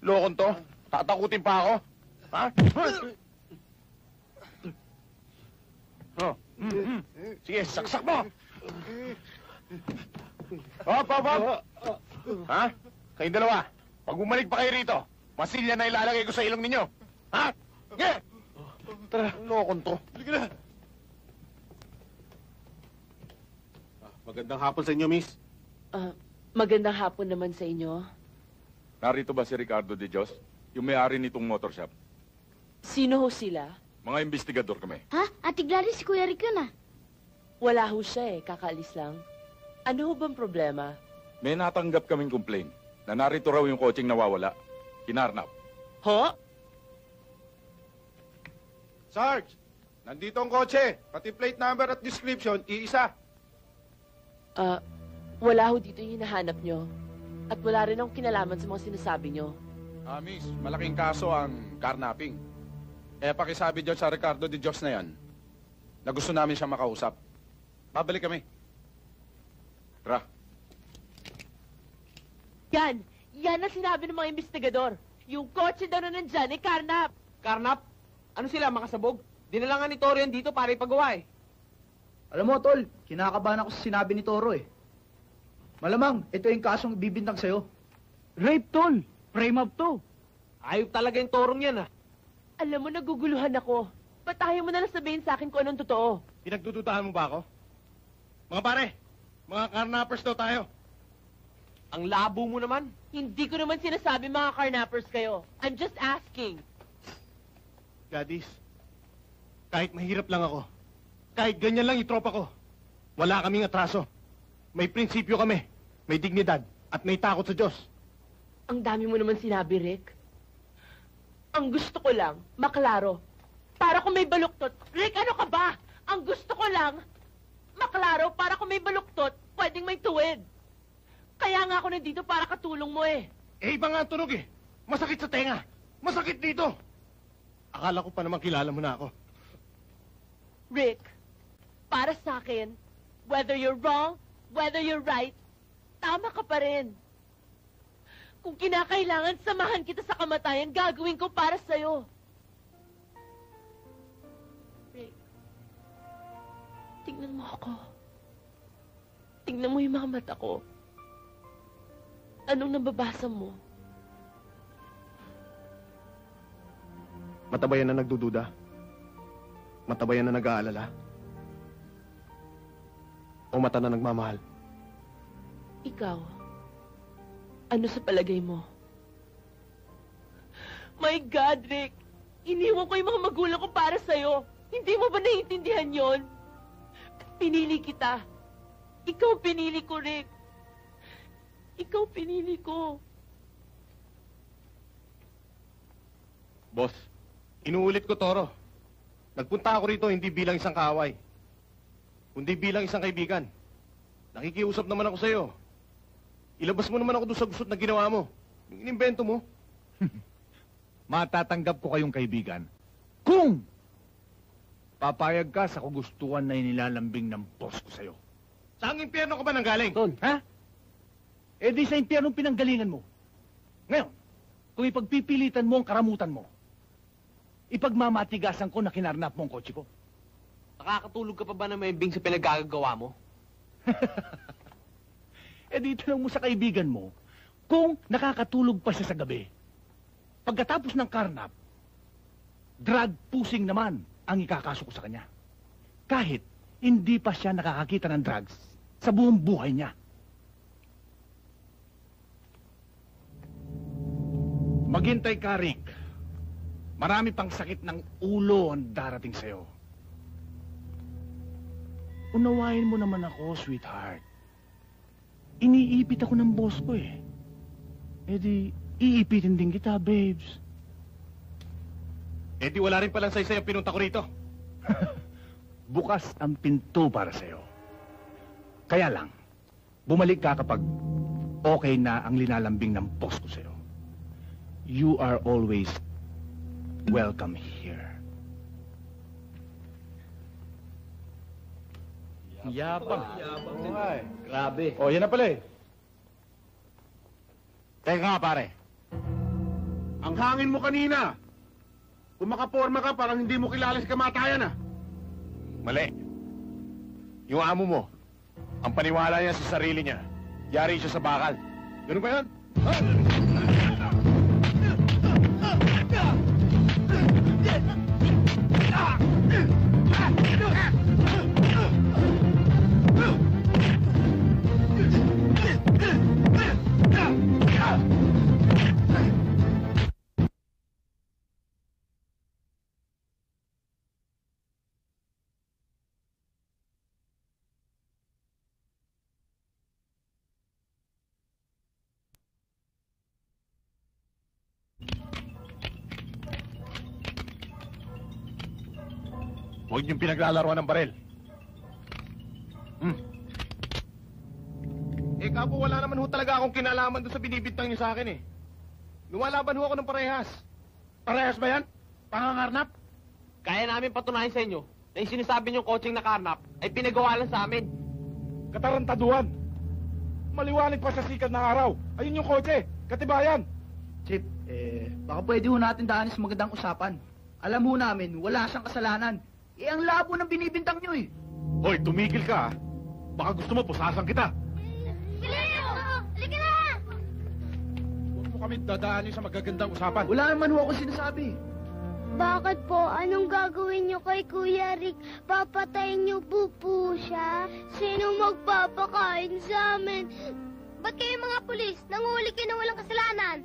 Lokon to? Tatakutin pa ako? Ha? Oh. Sige, saksak mo! Hop, hop, hop! Ha? Kayong dalawa, pag bumalik pa kayo rito, masilya na ilalagay ko sa ilong ninyo. Ha? Sige! Tara, lokon to. Halika na! Magandang hapon sa inyo, miss. Magandang hapon naman sa inyo. Narito ba si Ricardo de Dios, yung may-ari nitong motor shop? Sino ho sila? Mga investigador kami. Ha? Ate Gladys, si Kuya Rick yun ah. Wala ho siya kakaalis lang. Ano ho bang problema? May natanggap kaming complaint na narito raw yung kotseng nawawala. Kinarnap. Ho? Sarge, nandito ang kotse. Pati plate number at description, iisa. Wala ho dito yung hinahanap nyo. At wala rin akong kinalaman sa mga sinasabi nyo. Miss, malaking kaso ang carnapping. Pakisabi dyan sa Ricardo de Dios na yan, na gusto namin siya makausap. Babalik kami. Tara. Yan ang sinabi ng mga investigador. Yung kotse daw na nandyan ay karnap. Karnap? Ano sila, mga sabog? Dinala nga ni Toro yan dito para ipagawa eh. Alam mo, Tol, kinakabahan ako sa sinabi ni Toro eh. Malamang, ito yung kasong bibintang sa'yo. Rape, Tol! Frame up to! Ayop talaga yung Torong yan ah. Alam mo, naguguluhan ako. Ba't ayaw mo na lang sabihin sa akin kung anong totoo? Pinagdududahan mo ba ako? Mga pare, mga carnappers daw tayo. Ang labo mo naman. Hindi ko naman sinasabi mga carnappers kayo. I'm just asking. Gadis, kahit mahirap lang ako, kahit ganyan lang yung tropa ko, wala kaming atraso. May prinsipyo kami, may dignidad, at may takot sa Diyos. Ang dami mo naman sinabi, Rick. Ang gusto ko lang, maklaro. Para kung may baluktot. Rick, ano ka ba? Ang gusto ko lang, maklaro para kung may baluktot, pwedeng may tuwid. Kaya nga ako nandito para katulong mo eh. Eh, iba nga ang tunog eh. Masakit sa tenga. Masakit dito. Akala ko pa naman kilala mo na ako. Rick, para sa akin, whether you're wrong, whether you're right, tama ka pa rin. Kung kinakailangan samahan kita sa kamatayan, gagawin ko para sa'yo. Rick, tingnan mo ako. Tingnan mo yung mga mata ko. Anong nababasa mo? Matabayan na nagdududa. Matabayan na nag-aalala. O mata na nagmamahal. Ikaw, ano sa palagay mo? My God, Rick! Iniwan ko yung mga magulang ko para sa'yo. Hindi mo ba naiintindihan yon? Pinili kita. Ikaw pinili ko, Rick. Ikaw pinili ko. Boss, inuulit ko, Toro. Nagpunta ako rito hindi bilang isang kaaway, kundi bilang isang kaibigan. Nakikiusap naman ako sa'yo. Ilabas mo naman ako doon sa gusot na ginawa mo. Yung inimbento mo. Matatanggap ko kayong kaibigan kung papayag ka sa kagustuhan na inilalambing ng boss ko sa'yo. Saan impyerno ka ba nanggaling? Ha? Eh di sa impyernong pinanggalingan mo. Ngayon, kung ipagpipilitan mo ang karamutan mo, ipagmamatigasan ko na kinarnap mo ang kotse ko. Nakakatulog ka pa ba na maimbing sa pinagagagawa mo? Eh di tanong mo sa kaibigan mo kung nakakatulog pa siya sa gabi. Pagkatapos ng karnap, drug pusing naman ang ikakaso ko sa kanya. Kahit hindi pa siya nakakakita ng drugs sa buong buhay niya. Maghintay ka, Rick. Marami pang sakit ng ulo ang darating sa'yo. Unawain mo naman ako, sweetheart. Iniipit ako ng boss ko eh. Eh di, iipitin din kita, babes. Eh di wala rin palang saysay ang pinunta ko rito. Bukas ang pinto para sa'yo. Kaya lang, bumalik ka kapag okay na ang linalambing ng boss ko sa'yo. You are always welcome here. Yabang. Grabe. Oh, yan na pala eh. Teka nga, pare. Ang hangin mo kanina. Kung makaporma ka, parang hindi mo kilala si kamatayan ah. Mali. Yung amo mo, ang paniwala niya sa sarili niya, yari siya sa bakal. Ganun ba yan? Huwag niyong pinaglalaroan ng baril. Eh, kapo, wala naman ho talaga akong kinalaman doon sa binibintang niyo sa akin eh. Lumalaban ho ako ng parehas. Parehas ba yan? Pangangarnap? Kaya namin patunayan sa inyo na yung sinasabi niyong kotseng nakarnap ay pinagawa lang sa amin. Katarantaduhan. Maliwanag pa sa sikat ng araw. Ayun yung kotse. Katibayan. Chip, baka pwede ho natin daanin sa magandang usapan. Alam ho namin, wala siyang kasalanan. Ang labo ng binibintang nyo eh. Hoy, tumigil ka. Baka gusto mo, pusasan kita. Halika na! Huwag mo kami dadaanin sa magagandang usapan. Wala naman ho ako sinasabi. Bakit po? Anong gagawin niyo kay Kuya Rick? Papatayin niyo po siya? Sino magpapakain sa amin? Ba't kayo mga pulis? Nanguhuli kayo na walang kasalanan?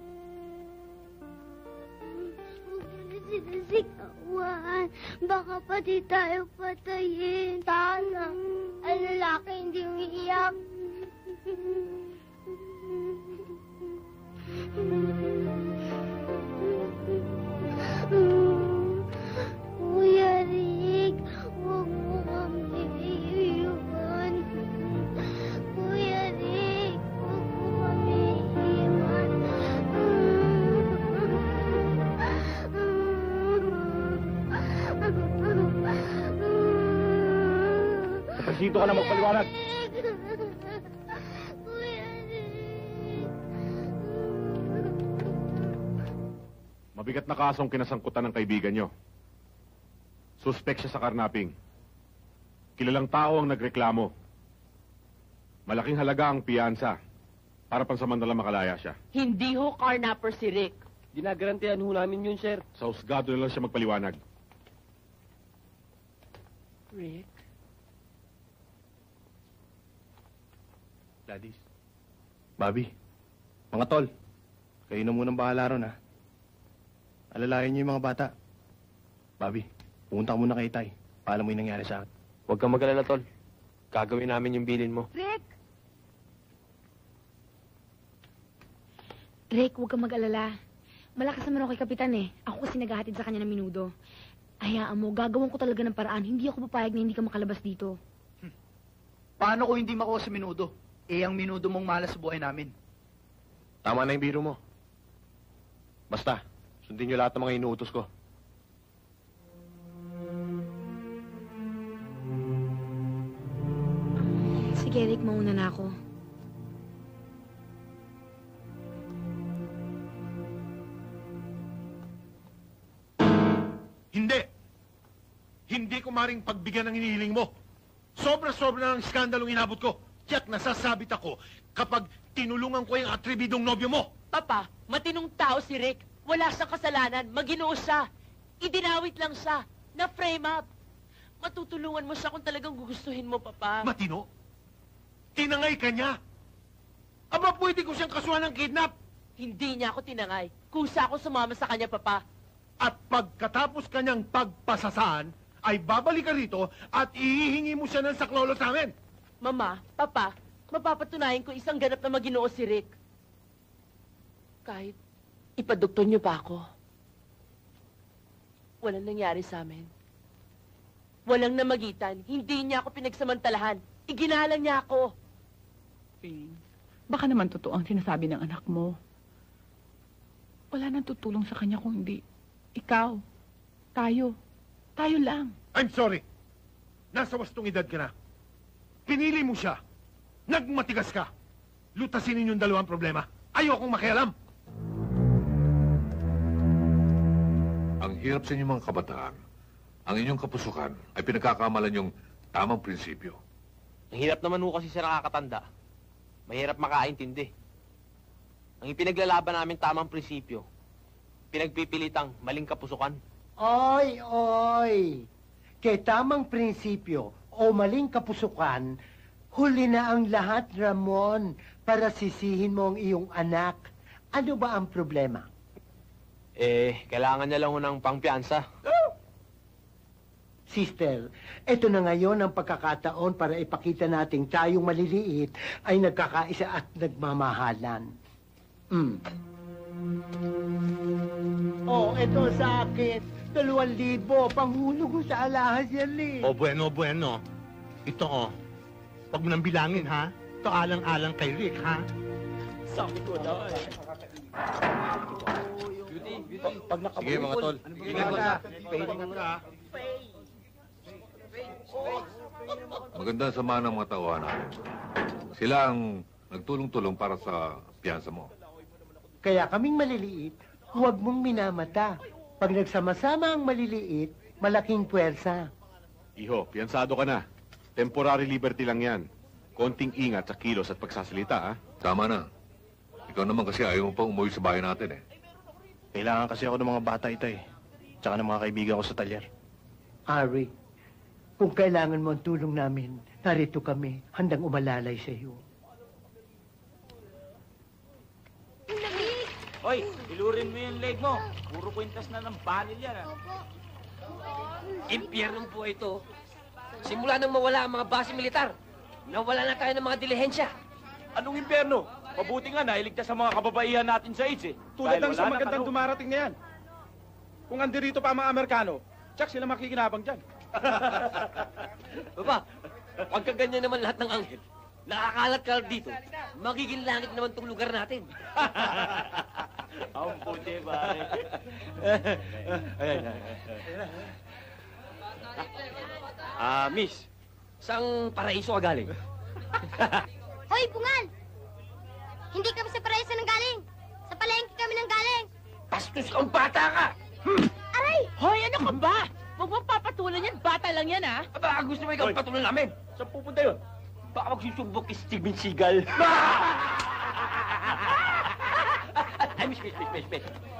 Sinasigawan. Baka pati tayo patayin. Sana. Ang lalaki hindi umiiyak. Kuya Rick, huwag mo kami iiwan. Kuya Rick, huwag mo kami iiwan. Kapasito ka na magpaliwanag. Mabigat na kasong kinasangkutan ng kaibigan nyo. Suspek siya sa karnaping. Kilalang tao ang nagreklamo. Malaking halaga ang piyansa para pansamantala makalaya siya. Hindi ho carnapper si Rick. Ginagarantiyan ho namin yun, sir. Sa husgado na lang siya magpaliwanag. Rick? Daddies. Bobby. Mga tol. Kayo na munang bahala ron, ha? Alalayan niyo yung mga bata. Bobby, pumunta ka muna kay Tay. Paalam mo yung nangyari sa akin. Huwag kang mag-alala, Tol. Gagawin namin yung bilin mo. Rick! Rick, huwag kang mag-alala. Malakas naman ako kay Kapitan eh. Ako kasi naghahatid sa kanya ng minudo. Hayaan mo, gagawin ko talaga ng paraan. Hindi ako papayag na hindi ka makalabas dito. Paano ko hindi makuha sa minudo? Ang minudo mong malas sa buhay namin. Tama na yung biro mo. Basta, sundin niyo lahat ng mga inuutos ko. Sige, Rick, mauna na ako. Hindi! Hindi ko maring pagbigyan ng hinihiling mo. Sobra-sobra na ng skandalong inabot ko. Tiyak nasasabit ako kapag tinulungan ko yung atribidong nobyo mo. Papa, matinong tao si Rick. Wala siyang kasalanan. Maginoo siya. Idinawit lang siya. Na-frame up. Matutulungan mo siya kung talagang gugustuhin mo, Papa. Matino? Tinangay ka niya? Aba, pwede ko siyang kasuhan ng kidnap. Hindi niya ako tinangay. Kusa ako sumama sa kanya, Papa. At pagkatapos kanyang pagpasasaan, ay babalik ka rito at ihihingi mo siya ng saklolo sa amin. Mama, Papa, mapapatunayan ko isang ganap na maginoo si Rick. Kahit ipadoktor niyo pa ako. Walang nangyari sa amin. Walang namagitan. Hindi niya ako pinagsamantalahan. Iginalang niya ako. Baka naman totoo ang sinasabi ng anak mo. Wala nang tutulong sa kanya kung hindi ikaw. Tayo. Tayo lang. I'm sorry. Nasa wastong edad ka na. Pinili mo siya. Nagmatigas ka. Lutasin ninyong dalawang problema. Ayokong makialam. Ang hirap sa inyong mga kabataan, ang inyong kapusukan ay pinagkakamalan yung tamang prinsipyo. Ang hirap naman ho kasi sa nakakatanda. Mahirap makaintindi. Ang ipinaglalaban namin tamang prinsipyo, pinagpipilitang maling kapusukan. Oy, oy! Kay tamang prinsipyo o maling kapusukan, huli na ang lahat, Ramon, para sisihin mo ang iyong anak. Ano ba ang problema? Kailangan niya lang ho ng pangpiyansa. Sister, ito na ngayon ang pagkakataon para ipakita nating tayong maliliit ay nagkakaisa at nagmamahalan. Oh, ito sa akin. 2,000. Panghulog ko sa alahas yan eh. O bueno, bueno. Ito oh. Huwag mo nang bilangin ha. Ito alang-alang kay Rick ha. Sabi ko na eh. Sige mga tol. Maganda ang sama ng mga tauhan natin. Sila ang Nagtulong-tulong para sa piyansa mo. Kaya kaming maliliit, huwag mong minamata. Pag nagsama-sama ang maliliit, malaking puwersa. Iho, piyansado ka na. Temporary liberty lang yan. Konting ingat sa kilos at pagsasalita, ha? Tama na. Ikaw naman kasi ayaw mo pang umuwi sa bahay natin eh. Kailangan kasi ako ng mga bata, Itay. Tsaka ng mga kaibigan ko sa talyer. Ari, kung kailangan mo ang tulong namin, narito kami, handang umalalay sa iyo. Hoy, ilurin mo yung leg mo. Puro kwintas na ng panel yan, ah. Impyerno po ito. Simula nang mawala ang mga base militar, nawala na tayo ng mga dilihensya. Anong impyerno? Mabuti nga na iligtas sa mga kababaihan natin sa AIDS, eh. Tulad Dahil ng wala sa na magandang kano. dumarating na yan. Kung andirito pa ang mga Amerikano, tsak sila makikinabang dyan. Baba, pagka ganyan naman lahat ng anghel, nakakalat-kalat dito, magiging langit naman tong lugar natin. Ang puti, pare. Miss, saang paraiso ka galing? Hoy, bungal! Hindi kami sa paraiso nang galing. Sa palengke kami nang galing. Bastos kang bata ka! Aray! Hoy, ano ka ba? Huwag mo papatulan yan. Bata lang yan, ha? Aba, gusto mo ikaw patuloy namin? Saan pupunta yun? Baka magsusumbok kay Steven Seagal. Ay, miss.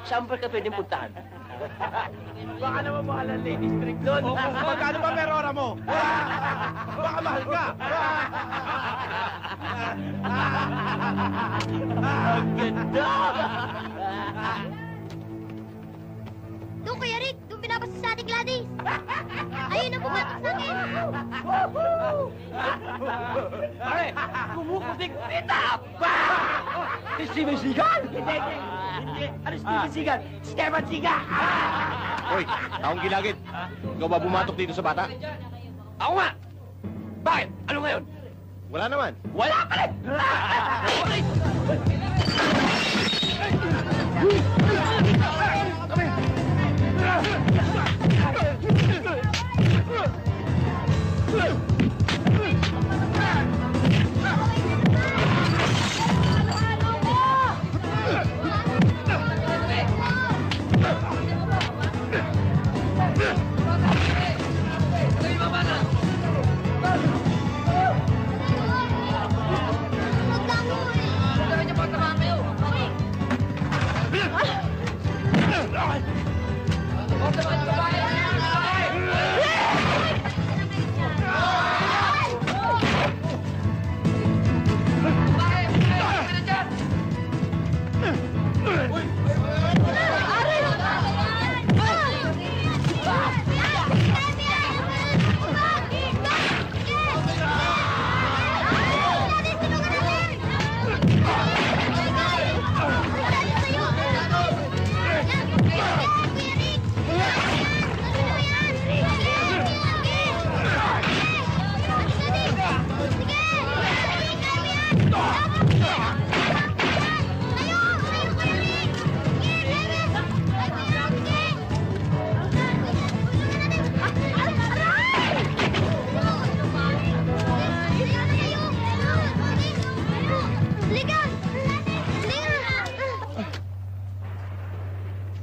Saan ba ka pwedeng puntahan? Baka naman mahal ang ladies trick doon. Magkano ba merora mo? Baka mahal ka! Ang ganda! Doon, Kuya Rick. Doon binabasa sa ating Gladys. Ayun ang pumatok sa akin. Pare, kumukutik kita! Si Steven Seagal? Hindi. Ano Steven Seagal? Stefan Seagal! Hoy, akong gilagid. Ikaw ba bumatok dito sa bata? Ako nga! Bakit? Ano ngayon? Wala naman. Wala ka rin!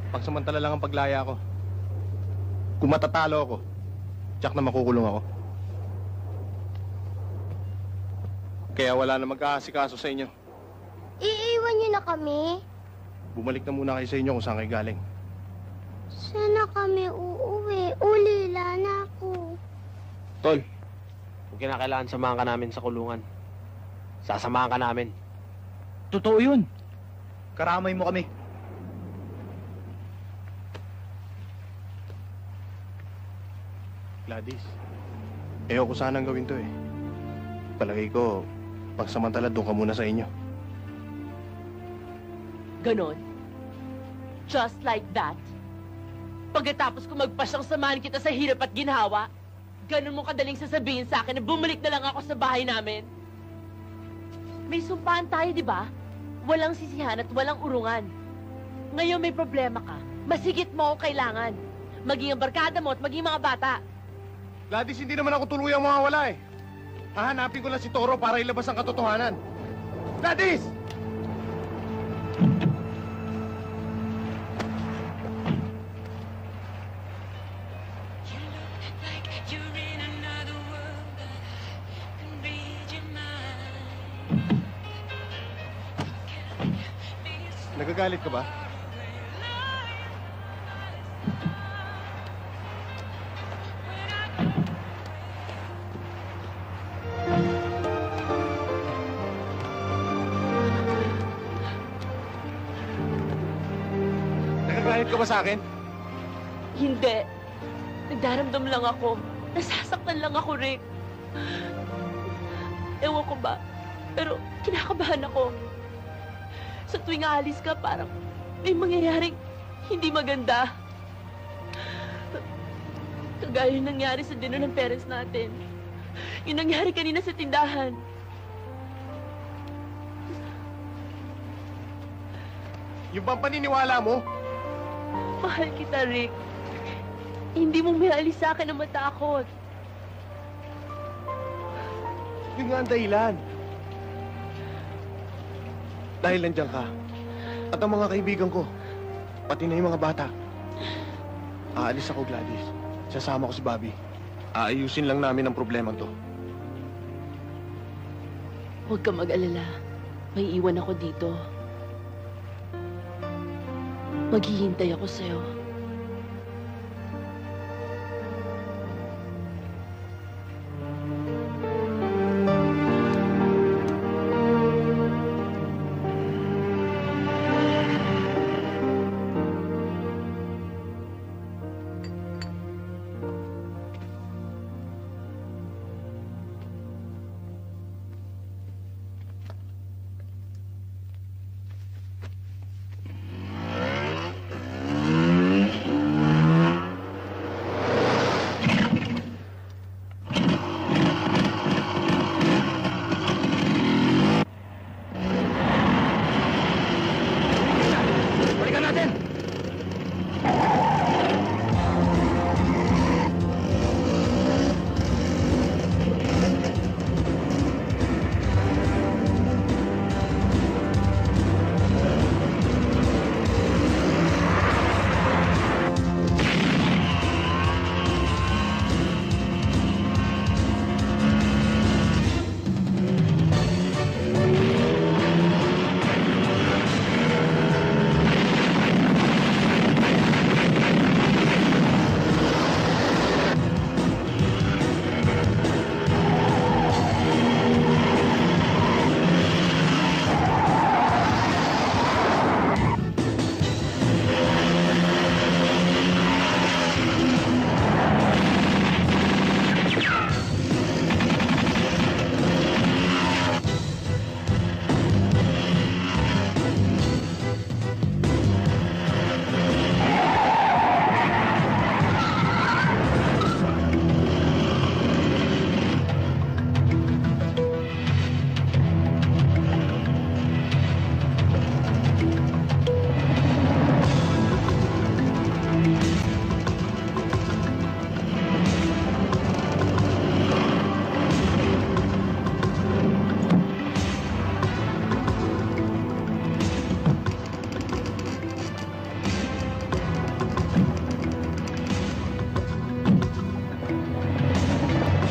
Pagsamantala lang ang paglaya ko. Kung matatalo ako, tsak na makukulong ako. Kaya wala na mag-aasikaso sa inyo. Iiwan niyo na kami? Bumalik na muna kayo sa inyo kung saan kayo galing. Sana kami uuwi. Ulila na ako. Tol, kung kinakailangan samahan ka namin sa kulungan, sasamahan ka namin. Totoo yun. Karamay mo kami. Gladys, ayoko sanang gawin to eh. Palagay ko, pagsamantala doon ka muna sa inyo. Ganon. Just like that. Pagkatapos ko magpasyang samahan kita sa hirap at ginhawa, ganon mo kadaling sasabihin sa akin na bumalik na lang ako sa bahay namin. May sumpaan tayo, di ba? Walang sisihan at walang urungan. Ngayon may problema ka, masigit mo ako kailangan. Maging ang barkada mo at maging mga bata. Gladys, hindi naman ako tuluyang mawawala eh. Hahanapin ko lang si Toro para ilabas ang katotohanan. Gladys! Nagagalit ka ba? Nagagalit ka ba sa akin? Hindi. Nagdaramdam lang ako. Nasasaktan lang ako, Rick. Ewan ko ba, pero kinakabahan ako. Sa tuwing aalis ka, parang may mangyayaring hindi maganda. Kagaya yung nangyari sa dinner ng parents natin. Yung nangyari kanina sa tindahan. Yung bang paniniwala mo? Mahal kita, Rick. Hindi mo may alis sa akin na matakot. Yun nga ang dahilan. Dahil nandiyan ka. At ang mga kaibigan ko. Pati na yung mga bata. Aalis ako, Gladys. Sasama ko si Bobby. Aayusin lang namin ang problema to. Huwag ka mag-alala. May iwan ako dito. Maghihintay ako sa'yo.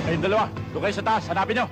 Kayong dalawa, doon kayo sa taas. Hanapin nyo.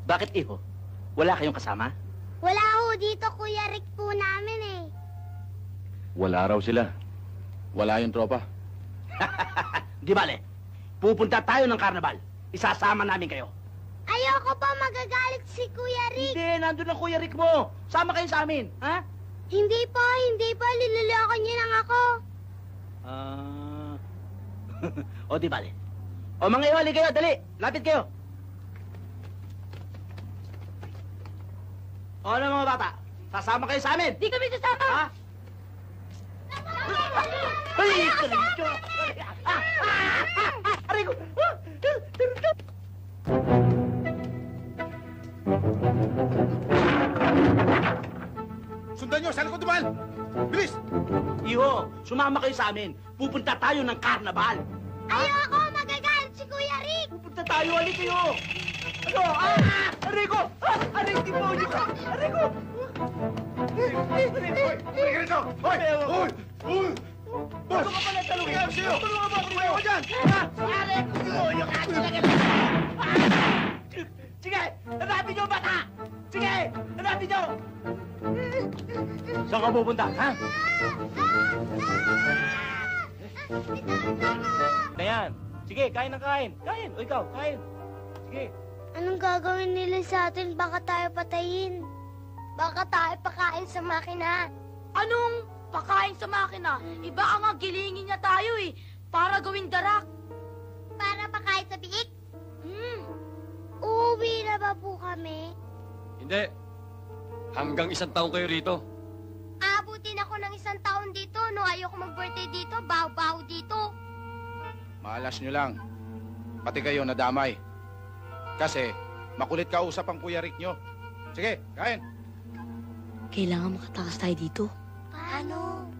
Bakit, iho? Wala kayong kasama? Wala ho dito, Kuya Rick po namin eh. Wala raw sila. Wala yung tropa. Di bale, pupunta tayo ng karnabal. Isasama namin kayo. Ayoko pa magagalit si Kuya Rick. Hindi, nandun ang Kuya Rick mo. Sama kayo sa amin, ha? Hindi po. Liloloko niyo lang ako. O di bale. O mga iwali kayo, dali. Lapit kayo. O ano mga bata? Sasama kayo sa amin. Di kami sasama. Ha? Ay, kalito. Aray ko. Sundan nyo! Saan ko dumaan? Bilis! Iho, sumama kayo sa amin. Pupunta tayo ng karnabal. Ayoko magagalit si Kuya Rick. Pupunta tayo, halik kayo. Ano? Aray ko! Aray, demonyo ka! Aray ko! Hoy! Ganito! Hoy! Hoy! Hoy! Boss! Ano ka pala talungin? Sa'yo! Tulungan mo ako Tumayo ka dyan! Aray ko, demonyo ka talaga! Sige! Hanapin niyo, bata! Sige! Hanapin niyo! Saan ka pupunta, ha? Na yan. Sige, kain ng kain. Kain. O ikaw, kain. Sige. Anong gagawin nila sa atin? Baka tayo patayin. Baka tayo pakain sa makina. Anong pakain sa makina? Iba nga gilingin niya tayo eh. Para gawing darak. Para pakain sa biik? Uuwi na ba po kami? Hindi. Hanggang 1 taon kayo rito. Abutin ako ng 1 taon dito. No, ayoko mag-birthday dito. Baw-baw dito. Malas nyo lang. Pati kayo nadamay. Kasi makulit kausap ang Kuya Rick nyo. Sige, kain. Kailangan makatakas tayo dito. Paano?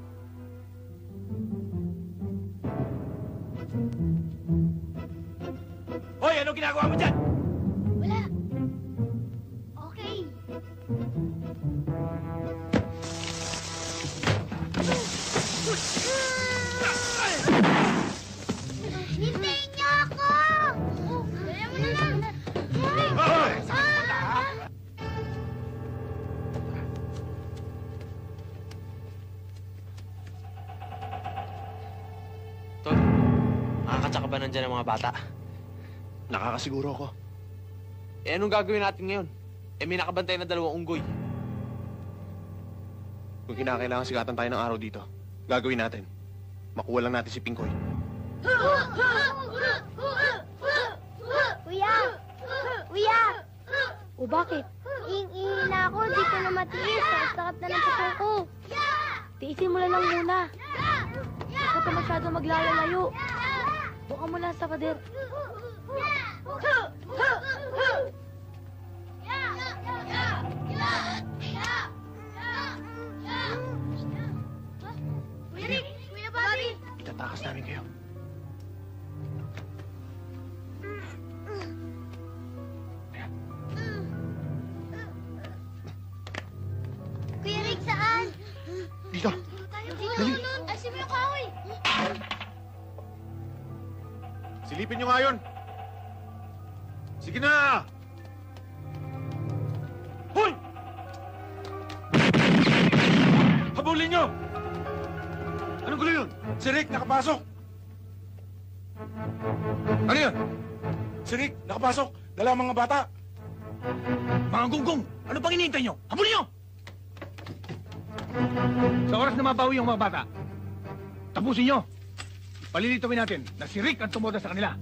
Hoy, ano ginagawa mo dyan? Wala. Okay. Hintayin niyo ako! Dala mo na lang. Tol, nakakatsaka ba nandyan ang mga bata? Nakakasiguro ako. Eh, anong gagawin natin ngayon? Eh, may nakabantay na 2 unggoy. Kung kinakailangan sigatan tayo ng araw dito, gagawin natin. Makuha lang natin si Pingkoy. Kuya! Kuya! O bakit? Iing-iing na ako. Di ko na matiis. Ang sakit na ng puso ko. Tiisin mo na lang muna. Huwag ka masyado maglalayo. Buka mo lang sa pader. Kuya Rick! Kuya Bobby! Itatakas namin kayo. Kuya Rick, saan? Dito! Dito, doon. Asin mo yung kahoy. Silipin nyo nga yun. Sige na! Hoy! Habulin nyo! Anong gulo yun? Si Rick nakapasok. Ano yun? Si Rick nakapasok. Dala ang mga bata. Mga gunggong, ano pang hinihintay nyo? Habulin nyo! Sa oras na mabawi ang mga bata, tapusin nyo. Palilitawin natin na si Rick ang tumoda sa kanila.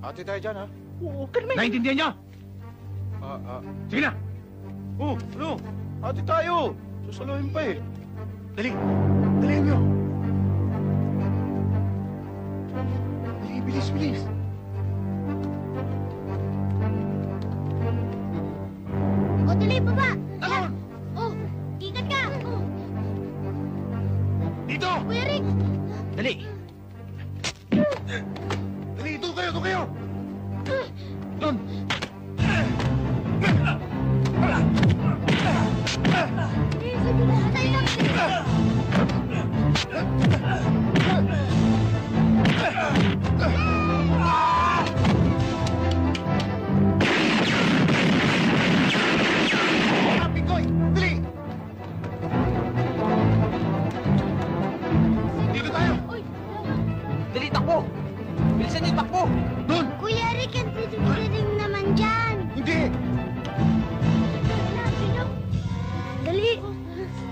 Ate tayo dyan, ha? Oo, kalma. Naintindihan nyo? Sige na! Oh, ano? Ate tayo! Susaluhin pa eh. Dali! Dalihan nyo! Dali, bilis, bilis! O, dali, baba! Ano? Oh, ingat ka! Oh. Dito! Kuya Rick! Dali! Dali, doon kayo, doon kayo! Doon!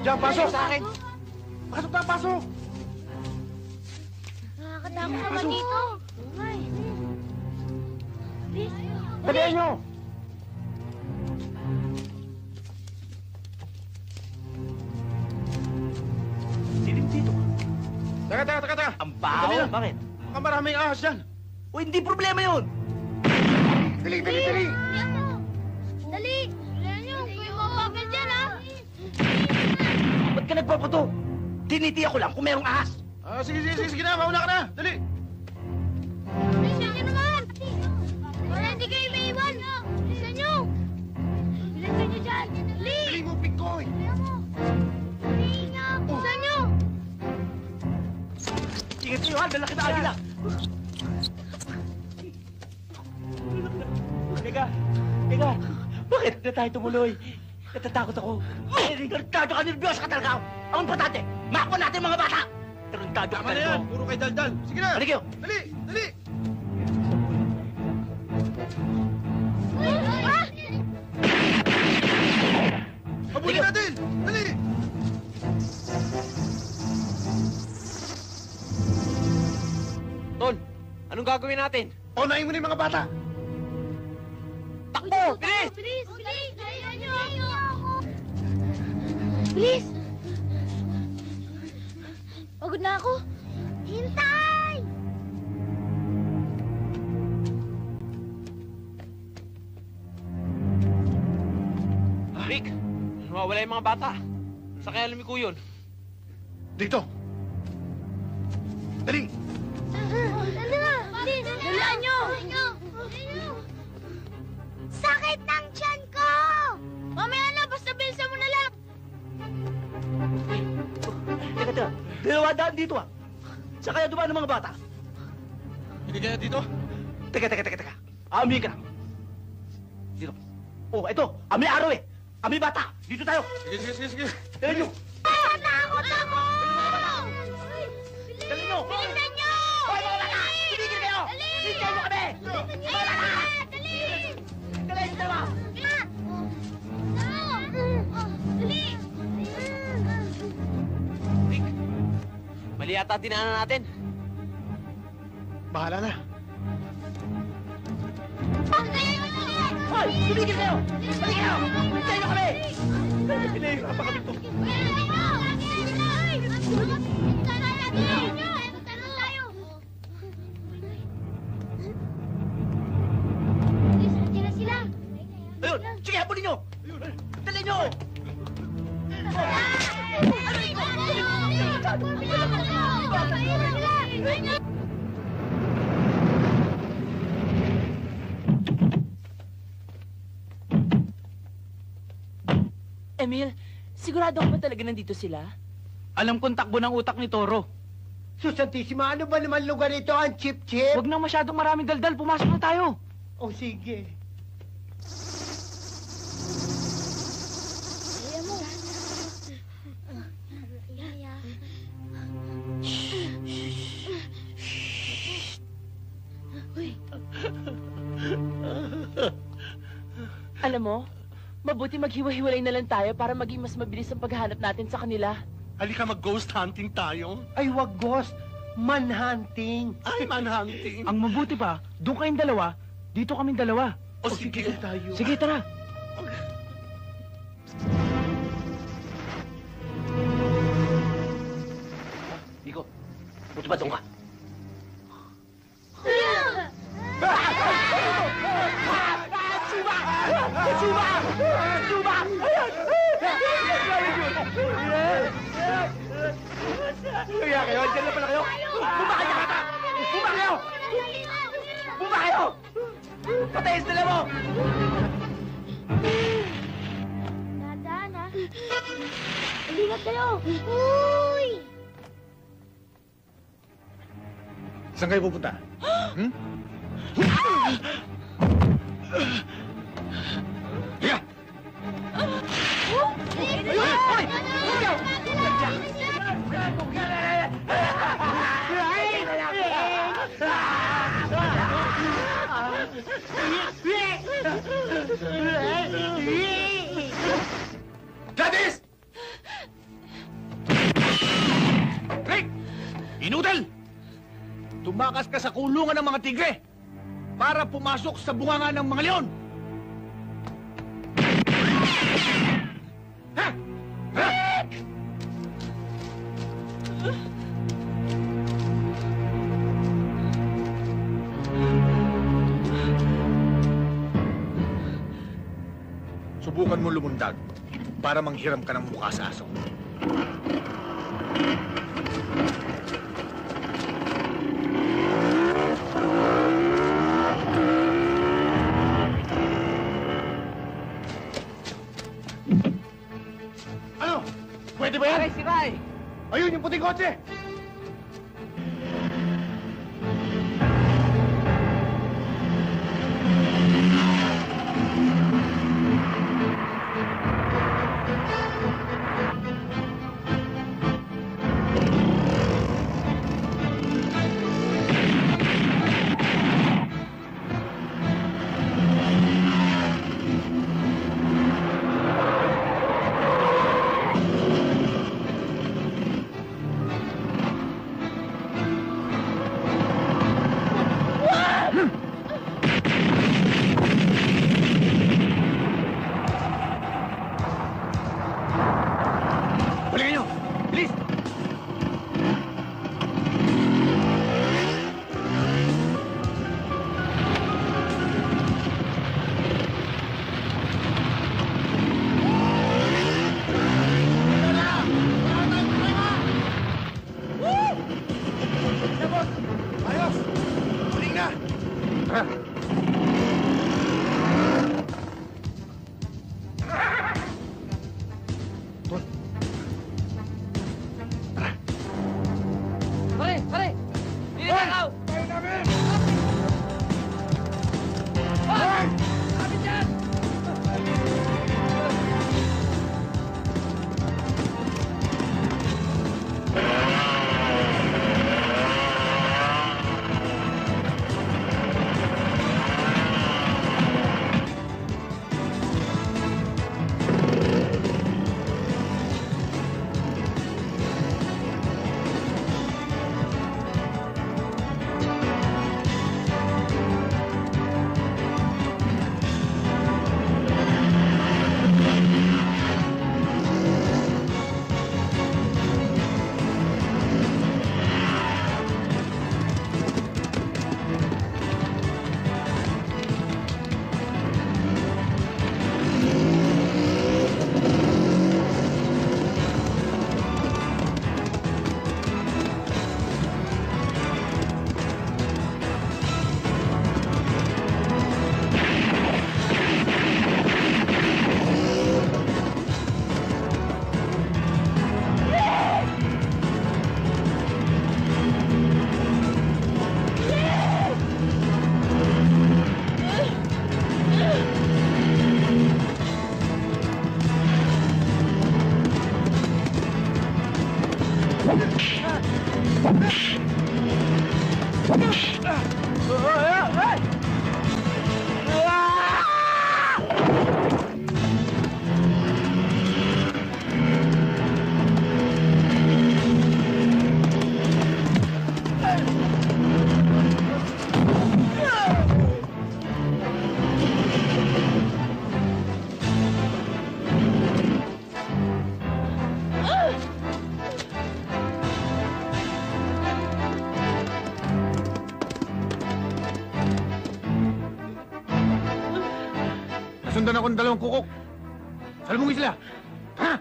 Diyan, pasok! Sa akin. Pasok na, pasok! Nakakatakot naman dito. Ay. Please. Dalihan nyo! Dilim dito. Teka. Ang baho! Bakit? Baka maraming ahas dyan. O, hindi problema yun! Dali! Dali! Dali nyo, kuya mo papel dyan, ha? Ba't ka nagpapato? Tinitiya ko lang kung merong ahas. Sige na, mauna ka na. Dali! Please, yan naman! Para hindi kayo may iwan. Bilisan nyo! Bilisan nyo dyan! Dali! Dali mo, Pikoy! Dali nga! Bilisan nyo! Ingat kayo, ha? Dala kita agila. Teka. Bakit na tayo tumuloy? Natatakot ako. Tarantado ka, nervyoso ka talaga. Ang importante, makuha natin mga bata. Tarantado ka Tama na talaga. yan, puro kay Daldal. Sige na! Dali kayo. Dali! Habulin natin! Dali! Tol, anong gagawin natin? Paunahin mo na yung mga bata. Takbo! Bilis! Bilis! Bilisan nyo! Bilis! Pagod na ako. Hintay! Rick, nawawala yung mga bata. Sa kaya lumiko yun? Dito! Dali! Dali na! Dalaan nyo! Sakit ng tiyan ko! Mamaya na, basta bilisan mo na lang! Teka. Dalawa daan dito, ha? Sa kaya dumaan ng mga bata. Hindi kaya dito? Teka. Amin ka na. Dito. Oh, ito. Amin araw eh. Amin bata. Dito tayo. Sige. Dali nyo. Takot ako! Dali nyo. Bilisan nyo! Hoy, mga bata! Tumigil kayo! Bilisan nyo kami! Mga bata! Dali, dalawa! Rick, mali yata dinaanan natin. Bahala na. Hoy! Tumigil kayo! Dali kayo! Bilisan nyo kami! Pinahirapan kami to. Ayun! Sige, habulin nyo! Dali nyo! Emil, sigurado ka ba talaga nandito sila? Alam kong takbo ng utak ni Toro. Susantisima, ano ba naman lugar ito? Ang chip-chip? Huwag nang masyadong maraming daldal. Pumasok na tayo. O sige. Alam mo, mabuti maghiwa-hiwalay na lang tayo para maging mas mabilis ang paghahanap natin sa kanila. Halika mag-ghost hunting tayo. Ay, wag ghost. Manhunting. Ay, manhunting. Ang mabuti pa, doon kayong dalawa, dito kaming dalawa. O sige tayo. Sige, tara. Nico, buti ba doon ka? Suba! Kaya kayo, dyan na pala kayo! Bumba kayo! Bumba kayo! Patayin sila mo! Dadaan, ha? Ingat kayo! Uy! Saan kayo pupunta? Yeah! Gladys! Inudel! Tumakas ka sa kulungan ng mga tigre para pumasok sa bunganga ng mga leon! Ha? Ha? Subukan mo lumundag para manghiram ka ng mukha sa aso. Ano? Pwede ba yan? Aray, si Ray! Ayun, yung puting kotse! Balikan nyo! Bilis! Ayos! Huling na! Pare! Pare! Ninakaw! Tayo namin! Hoy! Kapit dyan! Nasundan ako ng dalawang kukok. Salmungin sila. Ha?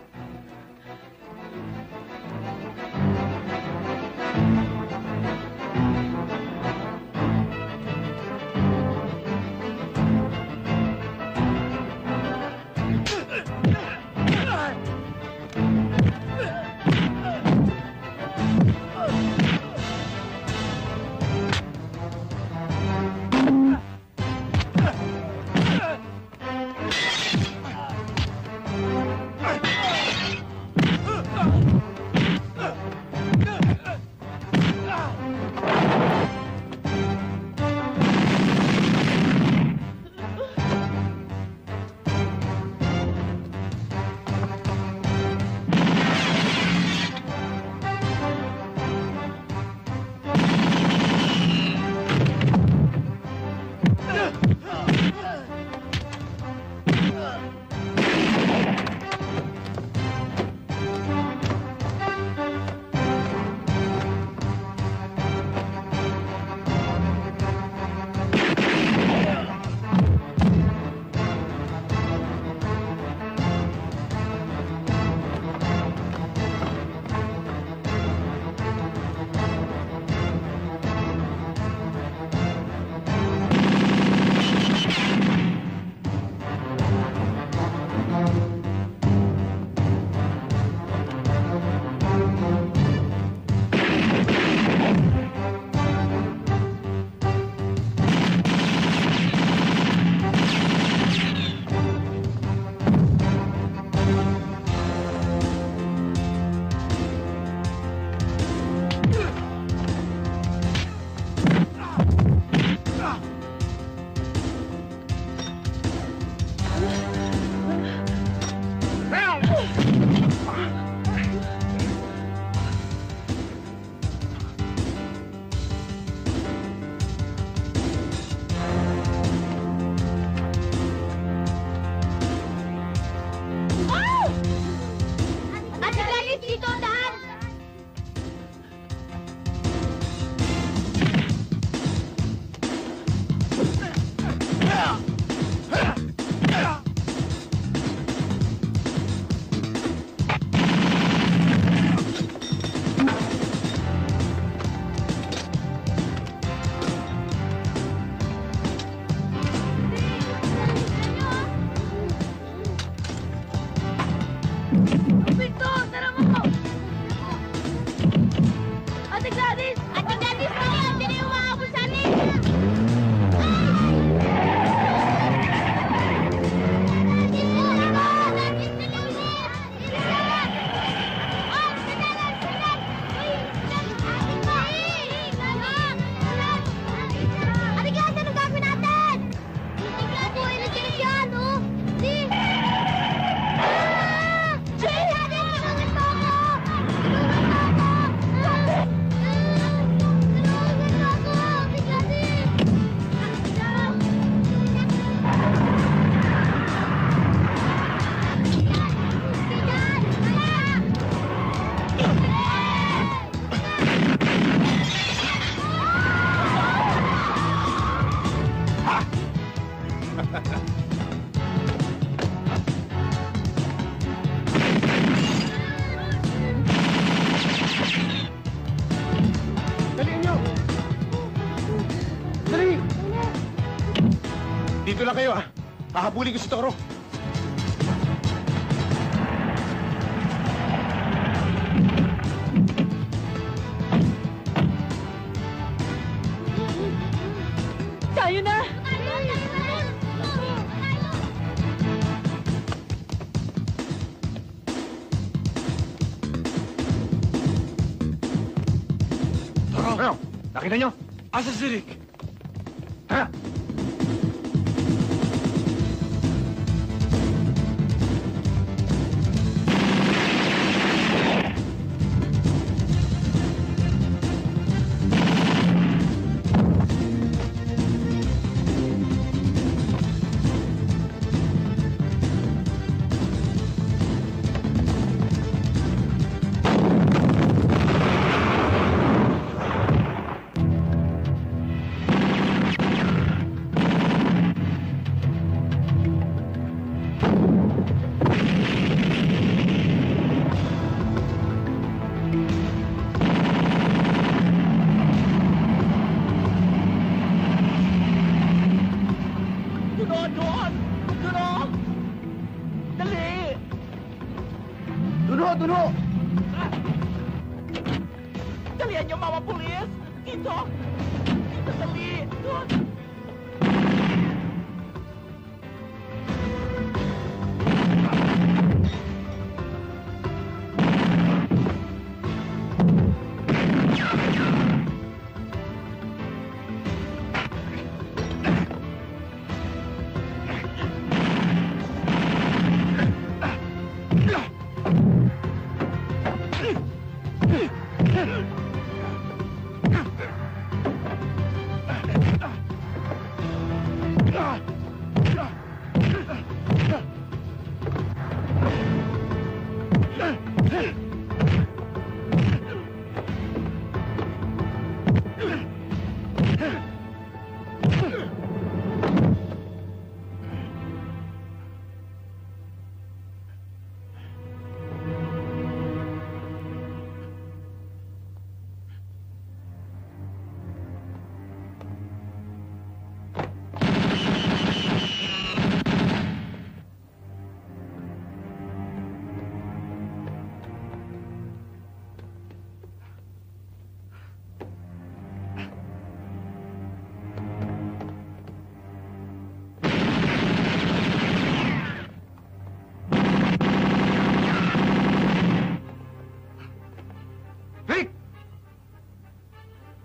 Dito lang kayo, ha? Hahabulin ko si Toro. Tayo na! Toro! Ano? Nakita nyo? Asa si Rick? Tara! Duno! Dalihan niyo, mga pulis! Dito! Dito, dali! Doon!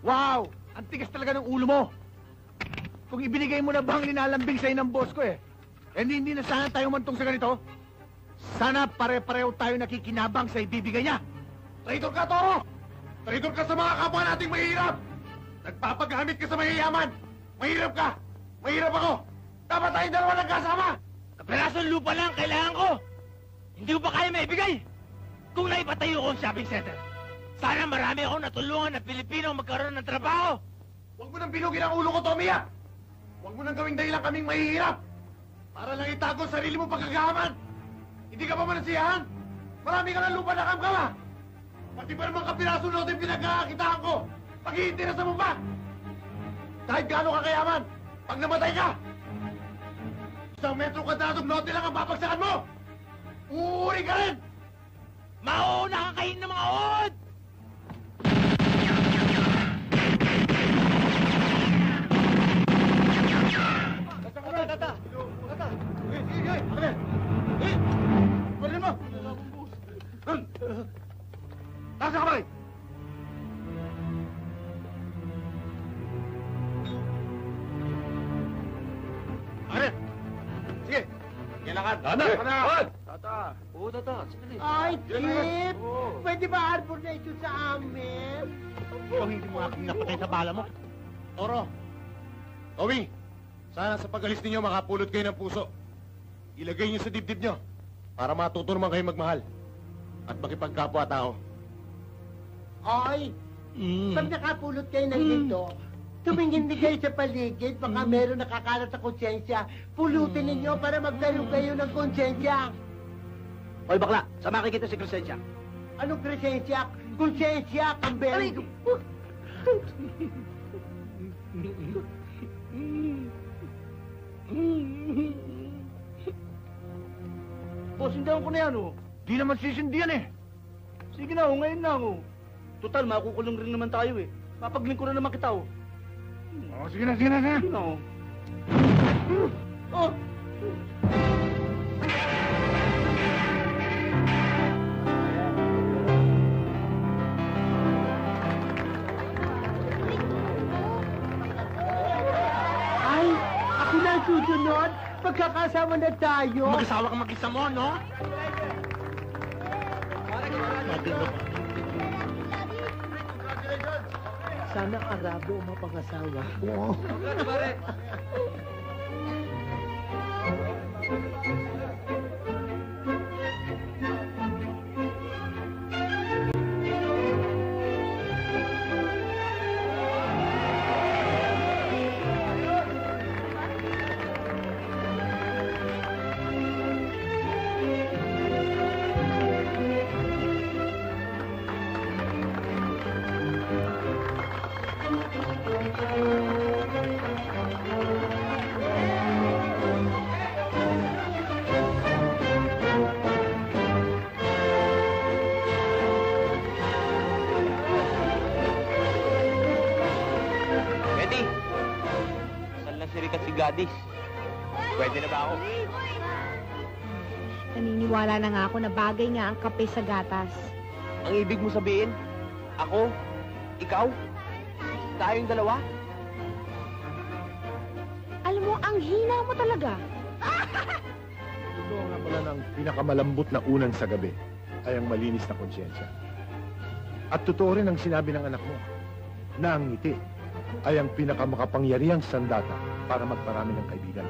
Wow! Ang tigas talaga ng ulo mo! Kung ibinigay mo na bang linalambing sa'yo ng boss ko hindi na sana tayo mantong sa ganito. Sana pare-pareho tayo nakikinabang sa ibibigay niya. Traitor ka, Toro! Traitor ka sa mga kapwa nating mahihirap! Nagpapagamit ka sa mayayaman! Mahirap ka! Mahirap ako! Dapat tayong dalawa nagkasama! Kaperasong lupa lang kailangan ko! Hindi ko pa kaya maibigay! Kung naipatayo ko ang shopping center, sana marami akong natulungan na Pilipino magkaroon ng trabaho! Huwag mo nang binugin ang ulo ko, Tomiya! Huwag mo nang gawing dahilan kaming mahihirap! Para lang itago ang sarili mo pagkagaman! Hindi ka pa manasiyahan? Marami ka ng lupa na kamkama! Pati ba naman kapiraso natin pinagkakakitaan ko? Pag-iinteresa mo pa! Kahit gaano ka kayaman, pag namatay ka, 1 metro kadradong note lang ang babagsakan mo! Uuuri ka rin! Mauuna ka kayo ng mga uod! Kunin mo! Taas ang kamay! Akin! Sige! Kailangan! Tata! Tata! Oo, Tata. Sandali. Ay, Chip! Pwede ba arbor na ito sa amin? Kung hindi mo aking napatay sa bala mo. Toro! Toby! Sana sa pag-alis ninyo makapulot kayo ng puso. Ilagay niyo sa dibdib niyo para matuto naman kayo magmahal at makipagkapwa-tao. Ay! Pag nakapulot kayo ng ginto, tumingin din kayo sa paligid, baka meron nakakalat sa konsensya. Pulutin ninyo para magkaroon kayo ng konsensya. Hoy, bakla! Sama kita si Crescencia. Anong konsensya? Konsensya, kambel! Boss, sindihan ko na yan, oh. Di naman sisindihan eh. Sige na, oh, ngayon na, oh. Total, makukulong rin naman tayo, eh. Mapaglingko na naman kita, oh. Oh, sige na, sige na, sige na. Sige na, oh. Oh! Ay, ako na ang susunod. Magkakasama na tayo. Mag-asawa ka mag-isa mo, no? Sana Arabo ang mapangasawa ko. Betty! Saan lang si Rick at si Gadis? Pwede na ba ako? Naniniwala na nga ako na bagay nga ang kape sa gatas. Ang ibig mo sabihin, ako, ikaw, tayong dalawa? Alam mo, ang hina mo talaga. Ito nga pala ng pinakamalambot na unan sa gabi ay ang malinis na konsyensya. At totoo rin ang sinabi ng anak mo na ang ngiti ay ang pinakamakapangyarihang sandata para magparami ng kaibigan.